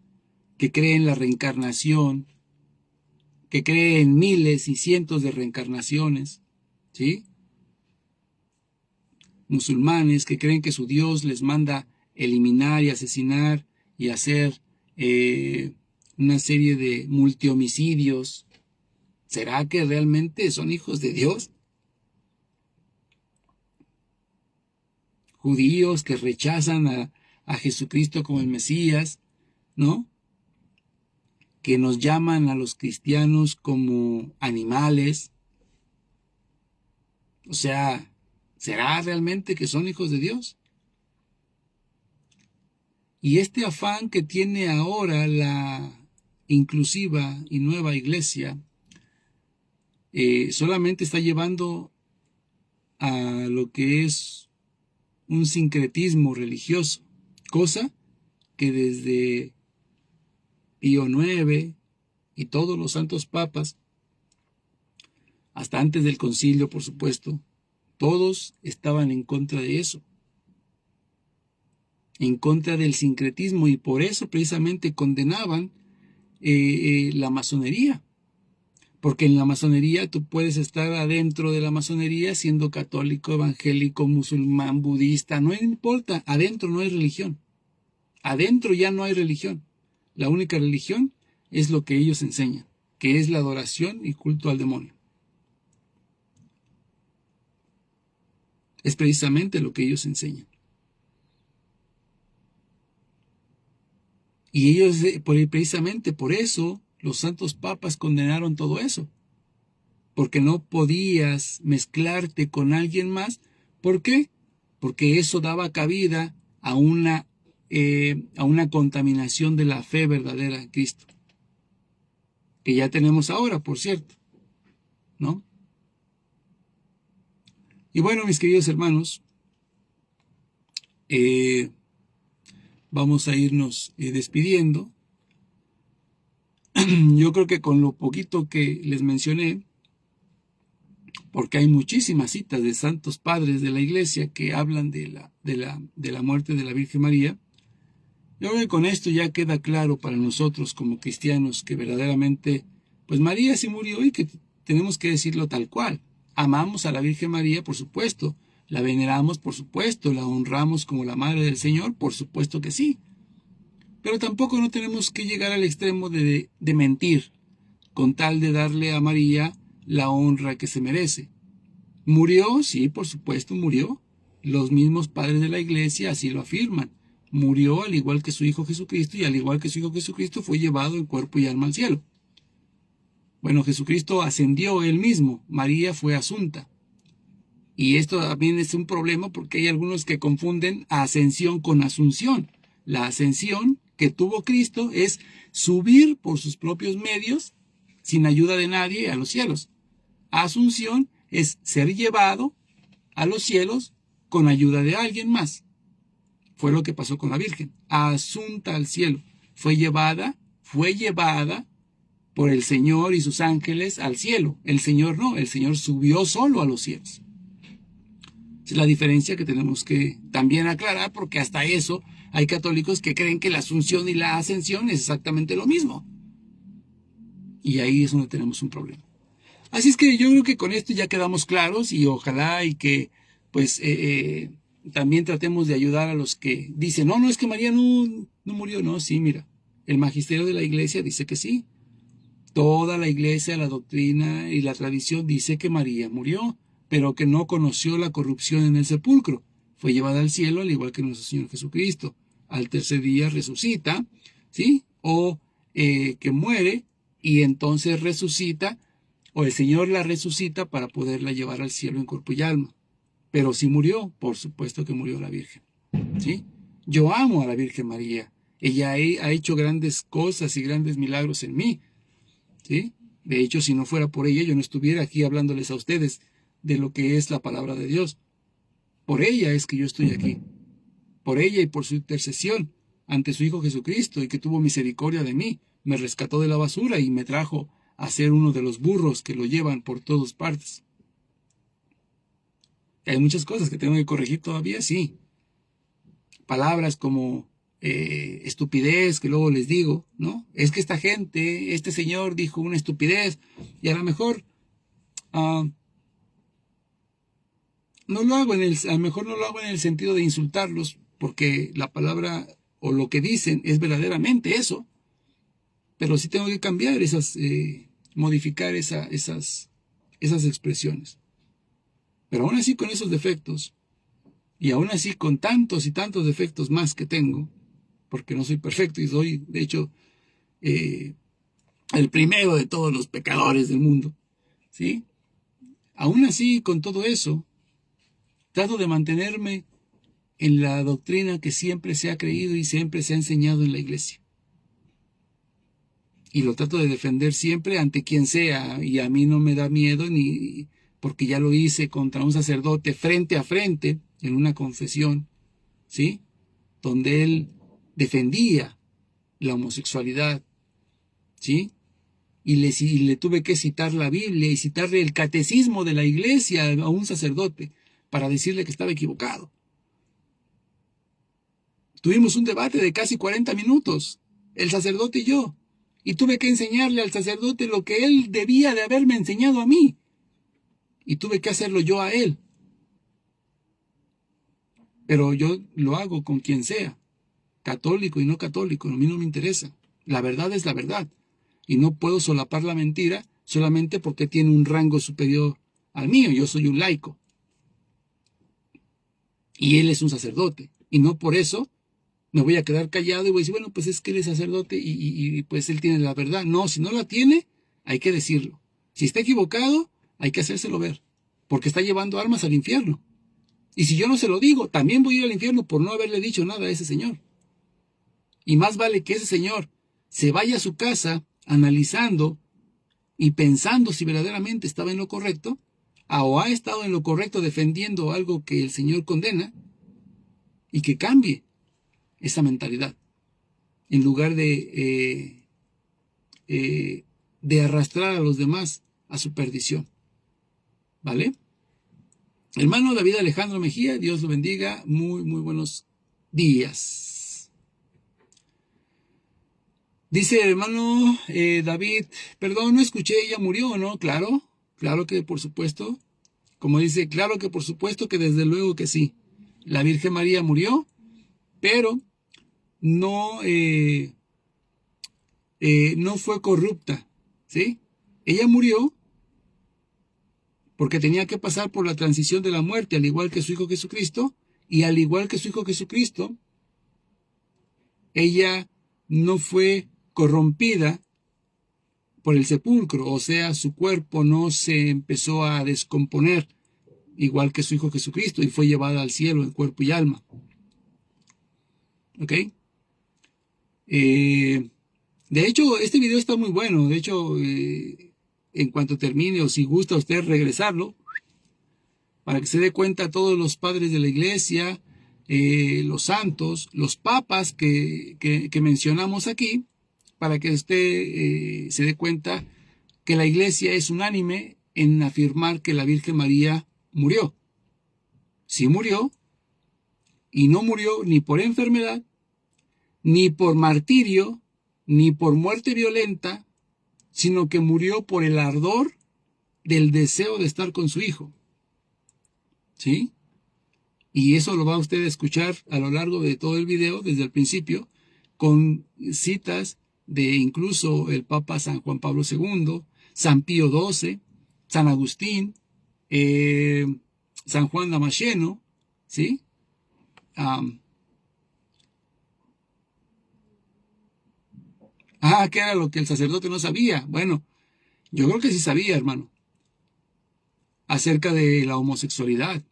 que cree en la reencarnación, que cree en miles y cientos de reencarnaciones, ¿sí? Musulmanes que creen que su Dios les manda eliminar y asesinar y hacer una serie de multihomicidios. ¿Será que realmente son hijos de Dios? Judíos que rechazan a Jesucristo como el Mesías, ¿no? Que nos llaman a los cristianos como animales. O sea, ¿será realmente que son hijos de Dios? Y este afán que tiene ahora la inclusiva y nueva iglesia solamente está llevando a lo que es un sincretismo religioso, cosa que desde Pío IX y todos los santos papas, hasta antes del concilio, por supuesto, todos estaban en contra de eso, en contra del sincretismo, y por eso precisamente condenaban la masonería. Porque en la masonería tú puedes estar adentro de la masonería siendo católico, evangélico, musulmán, budista, no importa, adentro no hay religión. Adentro ya no hay religión. La única religión es lo que ellos enseñan, que es la adoración y culto al demonio. Es precisamente lo que ellos enseñan. Y ellos, precisamente por eso, los santos papas condenaron todo eso. Porque no podías mezclarte con alguien más. ¿Por qué? Porque eso daba cabida a una a una contaminación de la fe verdadera en Cristo, que ya tenemos ahora, por cierto, ¿no? Y bueno, mis queridos hermanos, vamos a irnos despidiendo. Yo creo que con lo poquito que les mencioné, porque hay muchísimas citas de santos padres de la iglesia que hablan de la muerte de la Virgen María, yo creo que con esto ya queda claro para nosotros como cristianos que verdaderamente, pues María sí murió y que tenemos que decirlo tal cual. Amamos a la Virgen María, por supuesto. La veneramos, por supuesto. La honramos como la Madre del Señor, por supuesto que sí. Pero tampoco no tenemos que llegar al extremo de mentir, con tal de darle a María la honra que se merece. ¿Murió? Sí, por supuesto, murió. Los mismos padres de la iglesia así lo afirman. Murió al igual que su Hijo Jesucristo, y al igual que su Hijo Jesucristo fue llevado en cuerpo y alma al cielo. Bueno, Jesucristo ascendió él mismo, María fue asunta. Y esto también es un problema porque hay algunos que confunden ascensión con asunción. La ascensión que tuvo Cristo es subir por sus propios medios, sin ayuda de nadie, a los cielos. Asunción es ser llevado a los cielos con ayuda de alguien más. Fue lo que pasó con la Virgen. Asunta al cielo. Fue llevada por el Señor y sus ángeles al cielo. El Señor no, el Señor subió solo a los cielos. Es la diferencia que tenemos que también aclarar, porque hasta eso hay católicos que creen que la asunción y la ascensión es exactamente lo mismo. Y ahí es donde tenemos un problema. Así es que yo creo que con esto ya quedamos claros, y ojalá y que pues también tratemos de ayudar a los que dicen, no, es que María no murió. No, sí, mira, el magisterio de la iglesia dice que sí. Toda la iglesia, la doctrina y la tradición dice que María murió, pero que no conoció la corrupción en el sepulcro. Fue llevada al cielo al igual que nuestro Señor Jesucristo. Al tercer día resucita, ¿sí? O que muere y entonces resucita, o el Señor la resucita para poderla llevar al cielo en cuerpo y alma. Pero si murió, por supuesto que murió la Virgen, ¿sí? Yo amo a la Virgen María. Ella ha hecho grandes cosas y grandes milagros en mí, ¿sí? De hecho, si no fuera por ella, yo no estuviera aquí hablándoles a ustedes de lo que es la palabra de Dios. Por ella es que yo estoy aquí. Por ella y por su intercesión ante su Hijo Jesucristo, y que tuvo misericordia de mí. Me rescató de la basura y me trajo a ser uno de los burros que lo llevan por todas partes. Hay muchas cosas que tengo que corregir todavía, sí. Palabras como estupidez, que luego les digo, ¿no? Es que esta gente, este señor dijo una estupidez, y a lo mejor no lo hago a lo mejor no lo hago en el sentido de insultarlos, porque la palabra o lo que dicen es verdaderamente eso, pero sí tengo que cambiar modificar esas expresiones. Pero aún así, con esos defectos, y aún así con tantos y tantos defectos más que tengo, porque no soy perfecto y soy, de hecho, el primero de todos los pecadores del mundo, ¿sí? Aún así, con todo eso, trato de mantenerme en la doctrina que siempre se ha creído y siempre se ha enseñado en la iglesia. Y lo trato de defender siempre ante quien sea, y a mí no me da miedo, ni porque ya lo hice contra un sacerdote frente a frente en una confesión, ¿sí? Donde él defendía la homosexualidad, ¿sí? Y le tuve que citar la Biblia y citarle el catecismo de la iglesia a un sacerdote para decirle que estaba equivocado. Tuvimos un debate de casi 40 minutos, el sacerdote y yo, y tuve que enseñarle al sacerdote lo que él debía de haberme enseñado a mí, y tuve que hacerlo yo a él. Pero yo lo hago con quien sea, católico y no católico, a mí no me interesa. La verdad es la verdad, y no puedo solapar la mentira solamente porque tiene un rango superior al mío. Yo soy un laico, y él es un sacerdote, y no por eso me voy a quedar callado y voy a decir, bueno, pues es que él es sacerdote y pues él tiene la verdad. No, si no la tiene, hay que decirlo. Si está equivocado, hay que hacérselo ver, porque está llevando almas al infierno. Y si yo no se lo digo, también voy a ir al infierno por no haberle dicho nada a ese señor. Y más vale que ese señor se vaya a su casa analizando y pensando si verdaderamente estaba en lo correcto, o ha estado en lo correcto defendiendo algo que el Señor condena, y que cambie esa mentalidad, en lugar de arrastrar a los demás a su perdición. ¿Vale? Hermano David Alejandro Mejía, Dios lo bendiga. Muy, muy buenos días. Dice el hermano David, perdón, no escuché, ¿ella murió o no? Claro, claro que por supuesto. Como dice, claro que por supuesto que desde luego que sí. La Virgen María murió, pero no, no fue corrupta, ¿sí? Ella murió porque tenía que pasar por la transición de la muerte, al igual que su Hijo Jesucristo, y al igual que su Hijo Jesucristo, ella no fue corrompida por el sepulcro, o sea, su cuerpo no se empezó a descomponer, igual que su Hijo Jesucristo, y fue llevada al cielo en cuerpo y alma. ¿Ok? De hecho, este video está muy bueno. De hecho, en cuanto termine, o si gusta usted regresarlo, para que se dé cuenta todos los padres de la iglesia, los santos, los papas que mencionamos aquí, para que usted se dé cuenta que la iglesia es unánime en afirmar que la Virgen María murió. Sí murió, y no murió ni por enfermedad, ni por martirio, ni por muerte violenta, sino que murió por el ardor del deseo de estar con su Hijo. ¿Sí? Y eso lo va usted a escuchar a lo largo de todo el video, desde el principio, con citas de incluso el Papa San Juan Pablo II, San Pío XII, San Agustín, San Juan Damasceno, ¿sí? ¿Qué era lo que el sacerdote no sabía? Bueno, yo creo que sí sabía, hermano, acerca de la homosexualidad.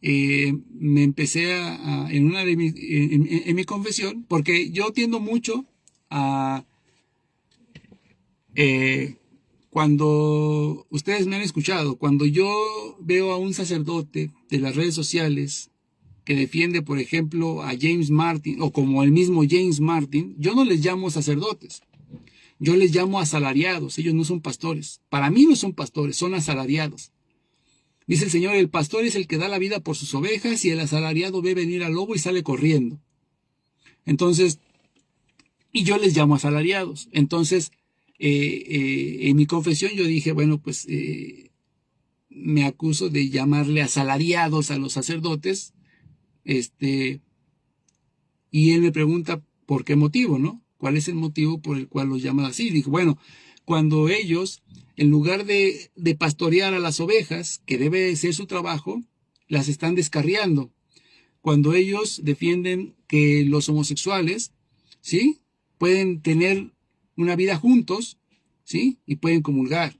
Me empecé en una de en mi confesión, porque yo tiendo mucho a cuando ustedes me han escuchado, cuando yo veo a un sacerdote de las redes sociales que defiende, por ejemplo, a James Martin, o como el mismo James Martin, yo no les llamo sacerdotes, yo les llamo asalariados. Ellos no son pastores. Para mí no son pastores, son asalariados. Dice el Señor, el pastor es el que da la vida por sus ovejas, y el asalariado ve venir al lobo y sale corriendo. Entonces, y yo les llamo asalariados. Entonces, en mi confesión yo dije, bueno, pues me acuso de llamarle asalariados a los sacerdotes, y él me pregunta por qué motivo, ¿no? ¿Cuál es el motivo por el cual los llaman así? Dije, bueno, cuando ellos, en lugar de pastorear a las ovejas, que debe ser su trabajo, las están descarriando. Cuando ellos defienden que los homosexuales, ¿sí?, pueden tener una vida juntos, ¿sí?, y pueden comulgar,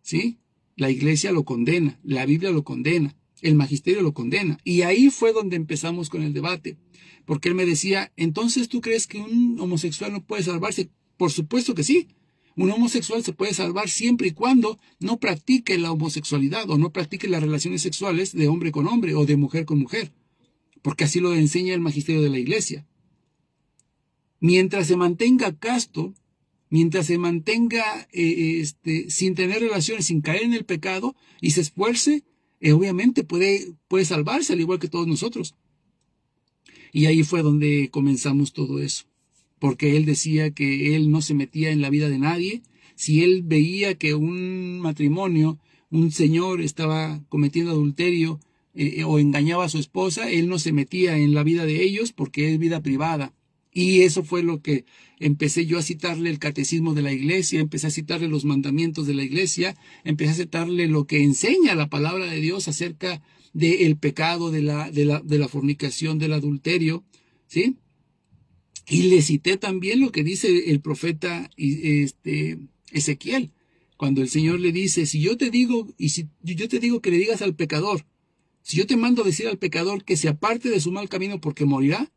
¿sí? La iglesia lo condena, la Biblia lo condena, el magisterio lo condena. Y ahí fue donde empezamos con el debate, porque él me decía, entonces, ¿tú crees que un homosexual no puede salvarse? Por supuesto que sí. Un homosexual se puede salvar siempre y cuando no practique la homosexualidad, o no practique las relaciones sexuales de hombre con hombre o de mujer con mujer, porque así lo enseña el magisterio de la iglesia. Mientras se mantenga casto, mientras se mantenga sin tener relaciones, sin caer en el pecado, y se esfuerce, obviamente puede salvarse, al igual que todos nosotros. Y ahí fue donde comenzamos todo eso, porque él decía que él no se metía en la vida de nadie. Si él veía que un matrimonio, un señor estaba cometiendo adulterio o engañaba a su esposa, él no se metía en la vida de ellos, porque es vida privada. Y eso fue lo que empecé yo a citarle el catecismo de la iglesia, empecé a citarle los mandamientos de la iglesia, empecé a citarle lo que enseña la palabra de Dios acerca del pecado, de la fornicación, del adulterio, ¿sí? Y le cité también lo que dice el profeta Ezequiel, cuando el Señor le dice, si yo te digo que le digas al pecador, si yo te mando decir al pecador que se aparte de su mal camino porque morirá,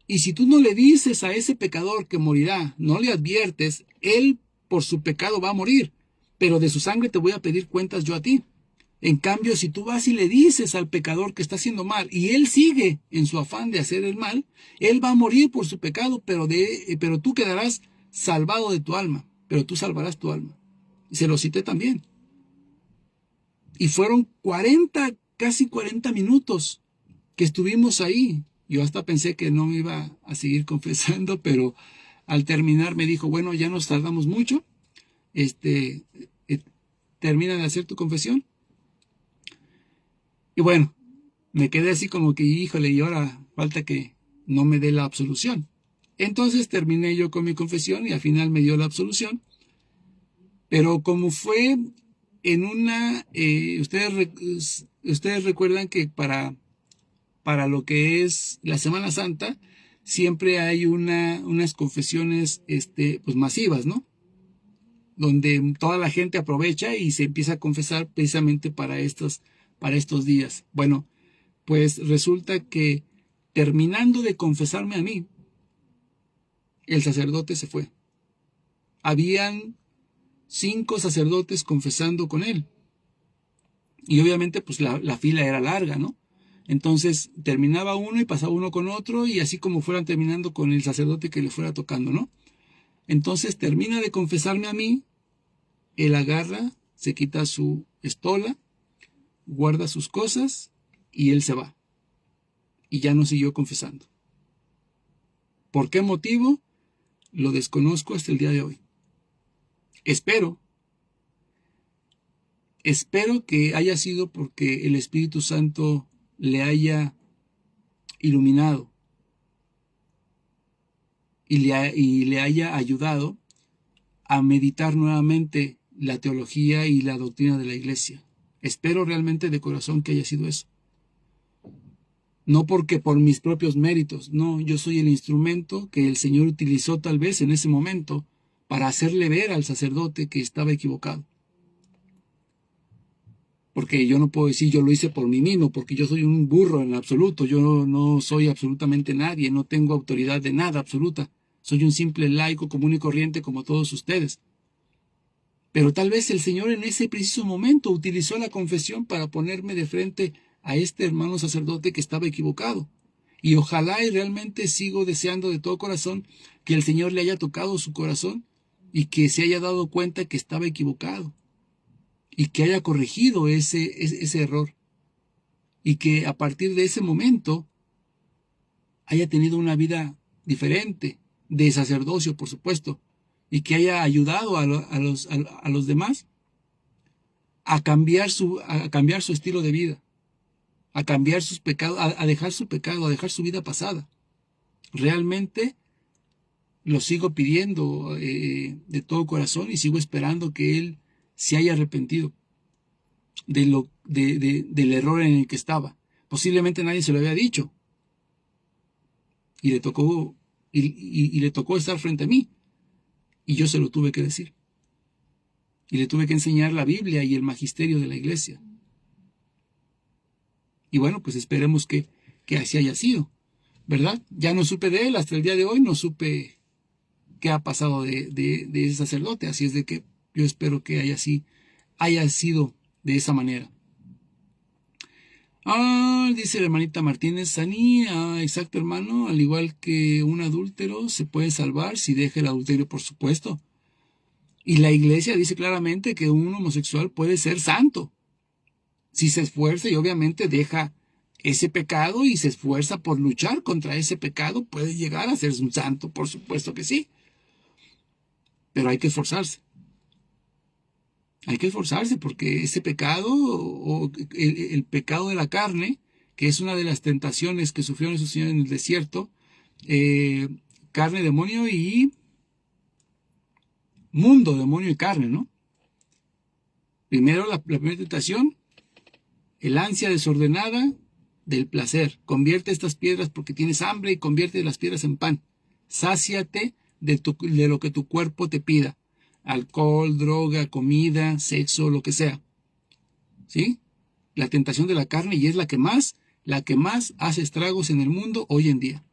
Y si tú no le dices a ese pecador que morirá, no le adviertes, él por su pecado va a morir, pero de su sangre te voy a pedir cuentas yo a ti. En cambio, si tú vas y le dices al pecador que está haciendo mal y él sigue en su afán de hacer el mal, él va a morir por su pecado, pero tú quedarás salvado de tu alma, pero tú salvarás tu alma. Y se lo cité también. Y fueron 40, casi 40 minutos que estuvimos ahí. Yo hasta pensé que no me iba a seguir confesando, pero al terminar me dijo, bueno, ya nos tardamos mucho, termina de hacer tu confesión. Y bueno, me quedé así como que, híjole, y ahora falta que no me dé la absolución. Entonces terminé yo con mi confesión y al final me dio la absolución. Pero como fue en una, ustedes recuerdan que para lo que es la Semana Santa, siempre hay unas confesiones pues masivas, ¿no? Donde toda la gente aprovecha y se empieza a confesar precisamente para estos días. Bueno, pues resulta que terminando de confesarme a mí, el sacerdote se fue. Habían 5 sacerdotes confesando con él. Y obviamente pues la fila era larga, ¿no? Entonces terminaba uno y pasaba uno con otro y así como fueran terminando con el sacerdote que le fuera tocando, ¿no? Entonces termina de confesarme a mí, él agarra, se quita su estola, guarda sus cosas y él se va. Y ya no siguió confesando. ¿Por qué motivo? Lo desconozco hasta el día de hoy. Espero que haya sido porque el Espíritu Santo le haya iluminado y le haya ayudado a meditar nuevamente la teología y la doctrina de la iglesia. Espero realmente de corazón que haya sido eso. No porque por mis propios méritos, no, yo soy el instrumento que el Señor utilizó tal vez en ese momento para hacerle ver al sacerdote que estaba equivocado. Porque yo no puedo decir yo lo hice por mí mismo, porque yo soy un burro en absoluto, yo no soy absolutamente nadie, no tengo autoridad de nada absoluta, soy un simple laico común y corriente como todos ustedes. Pero tal vez el Señor en ese preciso momento utilizó la confesión para ponerme de frente a este hermano sacerdote que estaba equivocado. Y ojalá y realmente sigo deseando de todo corazón que el Señor le haya tocado su corazón y que se haya dado cuenta que estaba equivocado y que haya corregido ese error y que a partir de ese momento haya tenido una vida diferente, de sacerdocio, por supuesto, y que haya ayudado a los demás a cambiar su estilo de vida, a cambiar sus pecados, a dejar su pecado, a dejar su vida pasada. Realmente lo sigo pidiendo de todo corazón y sigo esperando que Él se haya arrepentido del error en el que estaba. Posiblemente nadie se lo había dicho y le tocó y le tocó estar frente a mí y yo se lo tuve que decir y le tuve que enseñar la Biblia y el magisterio de la iglesia. Y bueno, pues esperemos que así haya sido, ¿verdad? Ya no supe de él hasta el día de hoy, no supe qué ha pasado de ese sacerdote, así es de que yo espero que haya sido de esa manera. Dice la hermanita Martínez, Sani, exacto hermano, al igual que un adúltero se puede salvar si deja el adulterio, por supuesto. Y la iglesia dice claramente que un homosexual puede ser santo si se esfuerza y obviamente deja ese pecado y se esfuerza por luchar contra ese pecado, puede llegar a ser un santo, por supuesto que sí. Pero hay que esforzarse. Hay que esforzarse porque ese pecado, o el pecado de la carne, que es una de las tentaciones que sufrió nuestro Señor en el desierto, carne, demonio y mundo, demonio y carne, ¿no? Primero la primera tentación, el ansia desordenada del placer. Convierte estas piedras porque tienes hambre y convierte las piedras en pan. Sáciate de lo que tu cuerpo te pida. Alcohol, droga, comida, sexo, lo que sea. ¿Sí? La tentación de la carne y es la que más hace estragos en el mundo hoy en día.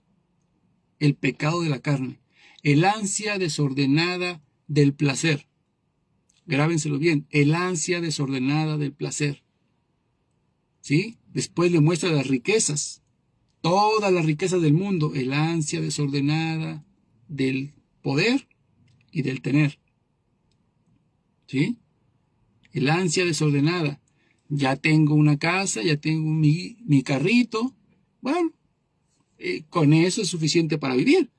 el pecado de la carne, el ansia desordenada del placer. Grábenselo bien, el ansia desordenada del placer. ¿Sí? Después le muestra las riquezas, todas las riquezas del mundo, el ansia desordenada del poder y del tener. ¿Sí? El ansia desordenada. Ya tengo una casa, ya tengo mi carrito. Bueno, con eso es suficiente para vivir,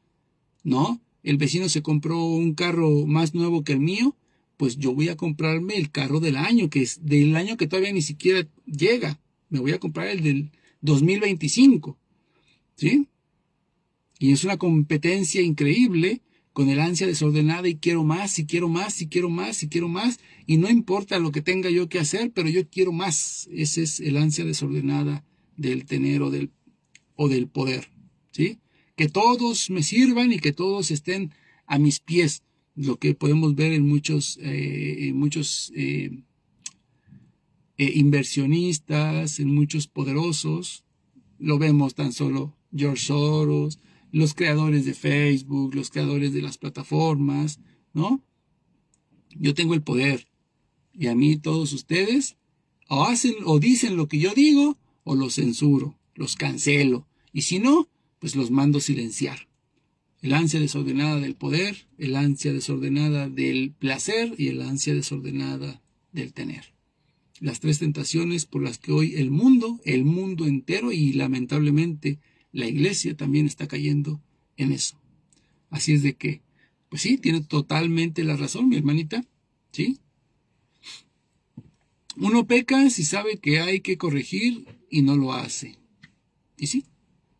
¿no? El vecino se compró un carro más nuevo que el mío, pues yo voy a comprarme el carro del año, que es del año que todavía ni siquiera llega. Me voy a comprar el del 2025, ¿sí? Y es una competencia increíble con el ansia desordenada y quiero más, y quiero más, y quiero más, y quiero más. Y no importa lo que tenga yo que hacer, pero yo quiero más. Ese es el ansia desordenada del tener o del poder, ¿sí? Que todos me sirvan y que todos estén a mis pies. Lo que podemos ver en muchos inversionistas, en muchos poderosos. Lo vemos tan solo George Soros, los creadores de Facebook, los creadores de las plataformas, ¿no? Yo tengo el poder y a mí todos ustedes o hacen o dicen lo que yo digo o los censuro, los cancelo y si no, pues los mando silenciar. El ansia desordenada del poder, el ansia desordenada del placer y el ansia desordenada del tener. Las tres tentaciones por las que hoy el mundo entero y lamentablemente la iglesia también está cayendo en eso. Así es de que, pues sí, tiene totalmente la razón, mi hermanita, ¿sí? Uno peca si sabe que hay que corregir y no lo hace. Y sí,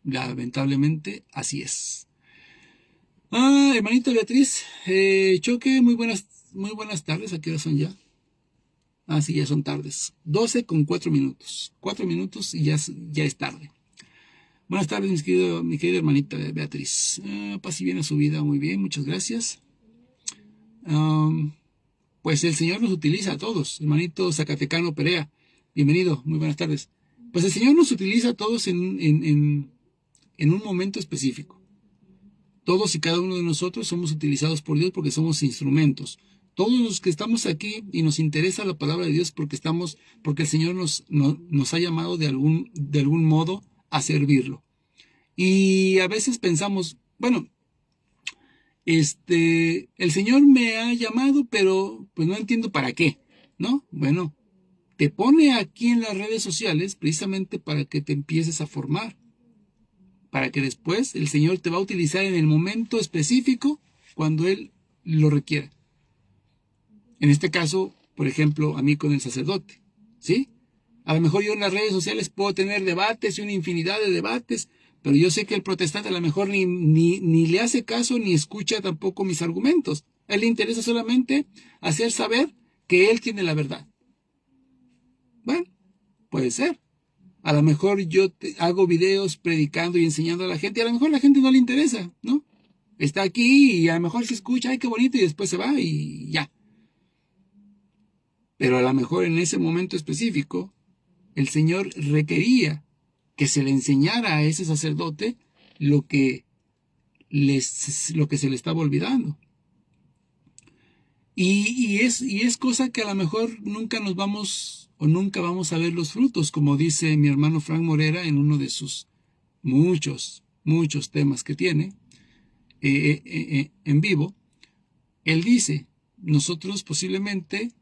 lamentablemente así es. Hermanita Beatriz, Choque, muy buenas tardes. ¿A qué hora son ya? Sí, ya son tardes. 12 con 4 minutos. 4 minutos y ya es tarde. Buenas tardes, mi querida hermanita Beatriz. Paz y bien a su vida. Muy bien, muchas gracias. Pues el Señor nos utiliza a todos. Hermanito Zacatecano Perea, bienvenido, muy buenas tardes. Pues el Señor nos utiliza a todos en un momento específico. Todos y cada uno de nosotros somos utilizados por Dios porque somos instrumentos. Todos los que estamos aquí y nos interesa la palabra de Dios porque el Señor nos ha llamado de algún modo a servirlo. Y a veces pensamos, bueno, el Señor me ha llamado, pero pues no entiendo para qué, ¿no? Bueno, te pone aquí en las redes sociales precisamente para que te empieces a formar, para que después el Señor te va a utilizar en el momento específico cuando Él lo requiera. En este caso, por ejemplo, a mí con el sacerdote, ¿sí? A lo mejor yo en las redes sociales puedo tener debates y una infinidad de debates, pero yo sé que el protestante a lo mejor ni le hace caso ni escucha tampoco mis argumentos. A él le interesa solamente hacer saber que él tiene la verdad. Bueno, puede ser. A lo mejor yo hago videos predicando y enseñando a la gente y a lo mejor a la gente no le interesa, ¿no? Está aquí y a lo mejor se escucha, ay, qué bonito, y después se va y ya. Pero a lo mejor en ese momento específico, el Señor requería que se le enseñara a ese sacerdote lo que se le estaba olvidando. Y es cosa que a lo mejor nunca vamos a ver los frutos, como dice mi hermano Frank Morera en uno de sus muchos temas que tiene en vivo. Él dice, nosotros posiblemente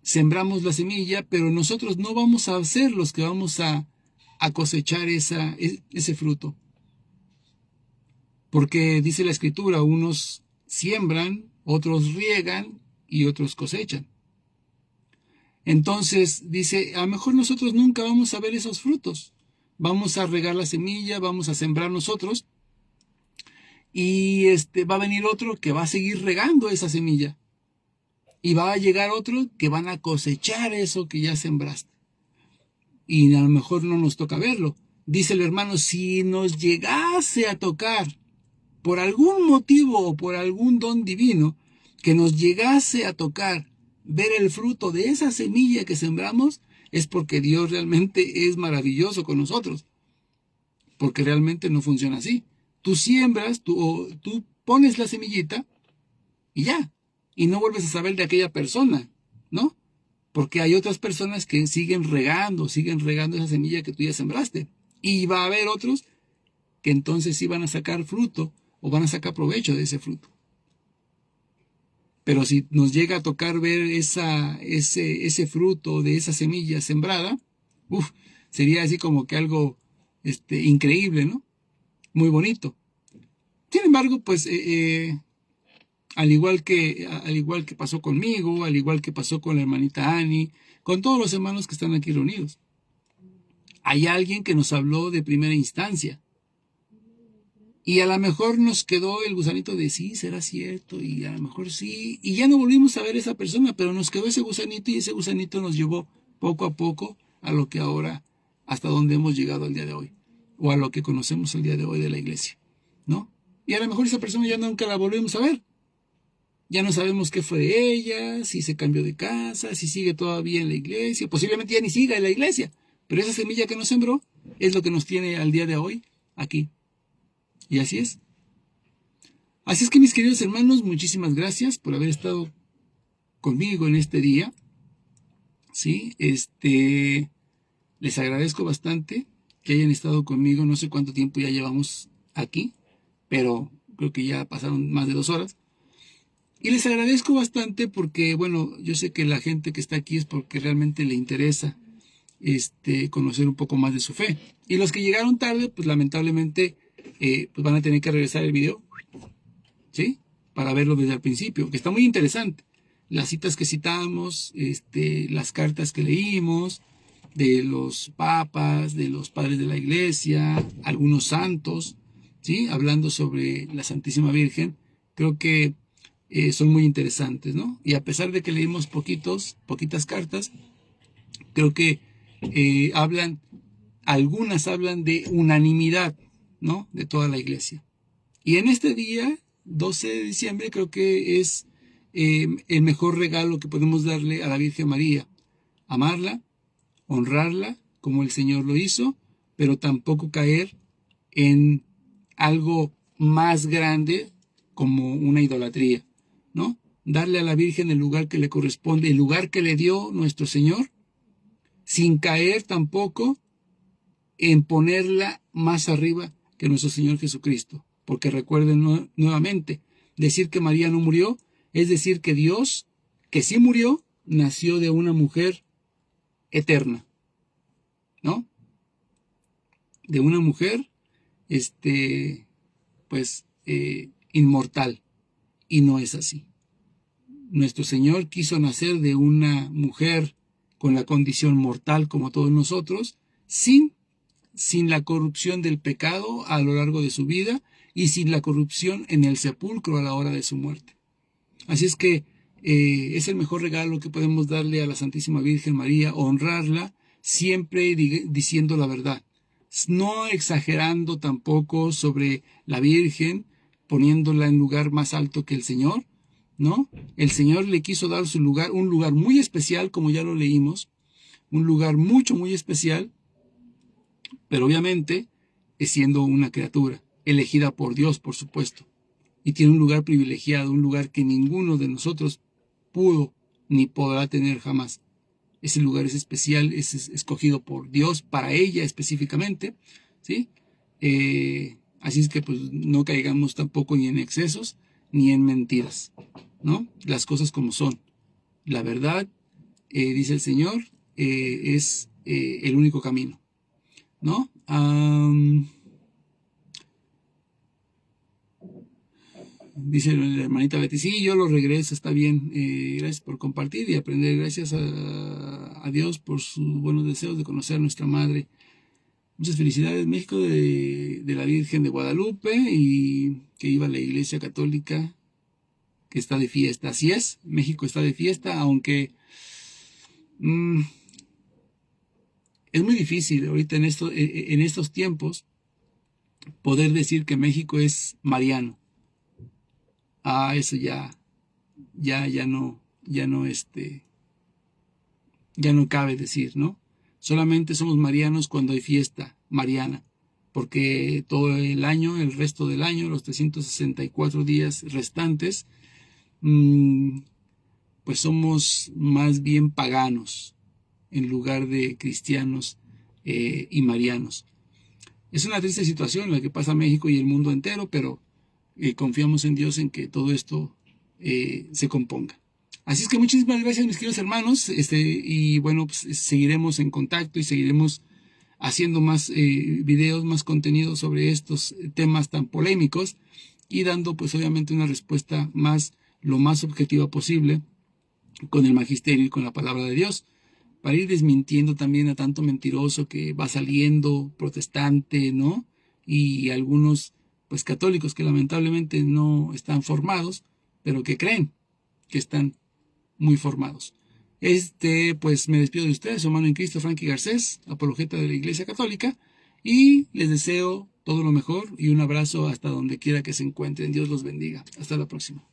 sembramos la semilla, pero nosotros no vamos a ser los que vamos a cosechar ese fruto. Porque dice la Escritura, unos siembran, otros riegan y otros cosechan. Entonces dice, a lo mejor nosotros nunca vamos a ver esos frutos. Vamos a regar la semilla, vamos a sembrar nosotros y va a venir otro que va a seguir regando esa semilla. Y va a llegar otro que van a cosechar eso que ya sembraste. Y a lo mejor no nos toca verlo. Dice el hermano, si nos llegase a tocar, por algún motivo o por algún don divino, que nos llegase a tocar ver el fruto de esa semilla que sembramos, es porque Dios realmente es maravilloso con nosotros. Porque realmente no funciona así. tú siembras, tú pones la semillita y ya, y no vuelves a saber de aquella persona, ¿no? Porque hay otras personas que siguen regando esa semilla que tú ya sembraste. Y va a haber otros que entonces sí van a sacar fruto o van a sacar provecho de ese fruto. Pero si nos llega a tocar ver ese fruto de esa semilla sembrada, sería así como que algo increíble, ¿no? Muy bonito. Sin embargo, pues al igual que pasó conmigo, al igual que pasó con la hermanita Annie, con todos los hermanos que están aquí reunidos, hay alguien que nos habló de primera instancia. Y a lo mejor nos quedó el gusanito de sí, será cierto, y a lo mejor sí, y ya no volvimos a ver a esa persona, pero nos quedó ese gusanito y ese gusanito nos llevó poco a poco a lo que ahora, hasta donde hemos llegado al día de hoy, o a lo que conocemos el día de hoy de la iglesia, ¿no? Y a lo mejor esa persona ya nunca la volvemos a ver. Ya no sabemos qué fue de ella, si se cambió de casa, si sigue todavía en la iglesia, posiblemente ya ni siga en la iglesia, pero esa semilla que nos sembró es lo que nos tiene al día de hoy aquí. Y así es. Así es que, mis queridos hermanos, muchísimas gracias por haber estado conmigo en este día. Sí, les agradezco bastante que hayan estado conmigo. No sé cuánto tiempo ya llevamos aquí, pero creo que ya pasaron más de 2 horas. Y les agradezco bastante porque, bueno, yo sé que la gente que está aquí es porque realmente le interesa conocer un poco más de su fe. Y los que llegaron tarde, pues lamentablemente, pues van a tener que regresar el video, ¿sí? Para verlo desde el principio, que está muy interesante. Las citas que citamos, las cartas que leímos, de los papas, de los padres de la iglesia, algunos santos, ¿sí? Hablando sobre la Santísima Virgen, creo que son muy interesantes, ¿no? Y a pesar de que leímos poquitas cartas, creo que algunas hablan de unanimidad, ¿no? De toda la iglesia. Y en este día, 12 de diciembre, creo que es el mejor regalo que podemos darle a la Virgen María. Amarla, honrarla, como el Señor lo hizo, pero tampoco caer en algo más grande como una idolatría, ¿no? Darle a la Virgen el lugar que le corresponde, el lugar que le dio nuestro Señor, sin caer tampoco en ponerla más arriba que nuestro Señor Jesucristo. Porque recuerden nuevamente, decir que María no murió, es decir que Dios, que sí murió, nació de una mujer eterna, ¿no? De una mujer, inmortal. Y no es así. Nuestro Señor quiso nacer de una mujer con la condición mortal como todos nosotros, sin la corrupción del pecado a lo largo de su vida y sin la corrupción en el sepulcro a la hora de su muerte. Así es que es el mejor regalo que podemos darle a la Santísima Virgen María, honrarla siempre diciendo la verdad, no exagerando tampoco sobre la Virgen, poniéndola en lugar más alto que el Señor, ¿no? El Señor le quiso dar su lugar, un lugar muy especial, como ya lo leímos, un lugar muy especial, pero obviamente es siendo una criatura, elegida por Dios, por supuesto, y tiene un lugar privilegiado, un lugar que ninguno de nosotros pudo ni podrá tener jamás. Ese lugar es especial, es escogido por Dios para ella específicamente, ¿sí? Así es que pues no caigamos tampoco ni en excesos ni en mentiras, ¿no? Las cosas como son. La verdad, dice el Señor, es el único camino, ¿no? Dice la hermanita Betty, sí, yo lo regreso, está bien. Gracias por compartir y aprender. Gracias a Dios por sus buenos deseos de conocer a nuestra madre. Muchas felicidades, México, de la Virgen de Guadalupe y que iba a la Iglesia Católica, que está de fiesta. Así es, México está de fiesta, aunque es muy difícil ahorita en estos tiempos poder decir que México es mariano. Eso ya no, ya no cabe decir, ¿no? Solamente somos marianos cuando hay fiesta mariana, porque todo el año, el resto del año, los 364 días restantes, pues somos más bien paganos en lugar de cristianos y marianos. Es una triste situación la que pasa México y el mundo entero, pero confiamos en Dios en que todo esto se componga. Así es que muchísimas gracias, mis queridos hermanos, y bueno, pues seguiremos en contacto y seguiremos haciendo más videos, más contenido sobre estos temas tan polémicos y dando pues obviamente una respuesta lo más objetiva posible con el magisterio y con la palabra de Dios, para ir desmintiendo también a tanto mentiroso que va saliendo, protestante, ¿no? Y algunos pues católicos que lamentablemente no están formados, pero que creen que están muy formados. Pues me despido de ustedes, su hermano en Cristo, Frankie Garcés, apologeta de la Iglesia Católica, y les deseo todo lo mejor y un abrazo hasta donde quiera que se encuentren. Dios los bendiga. Hasta la próxima.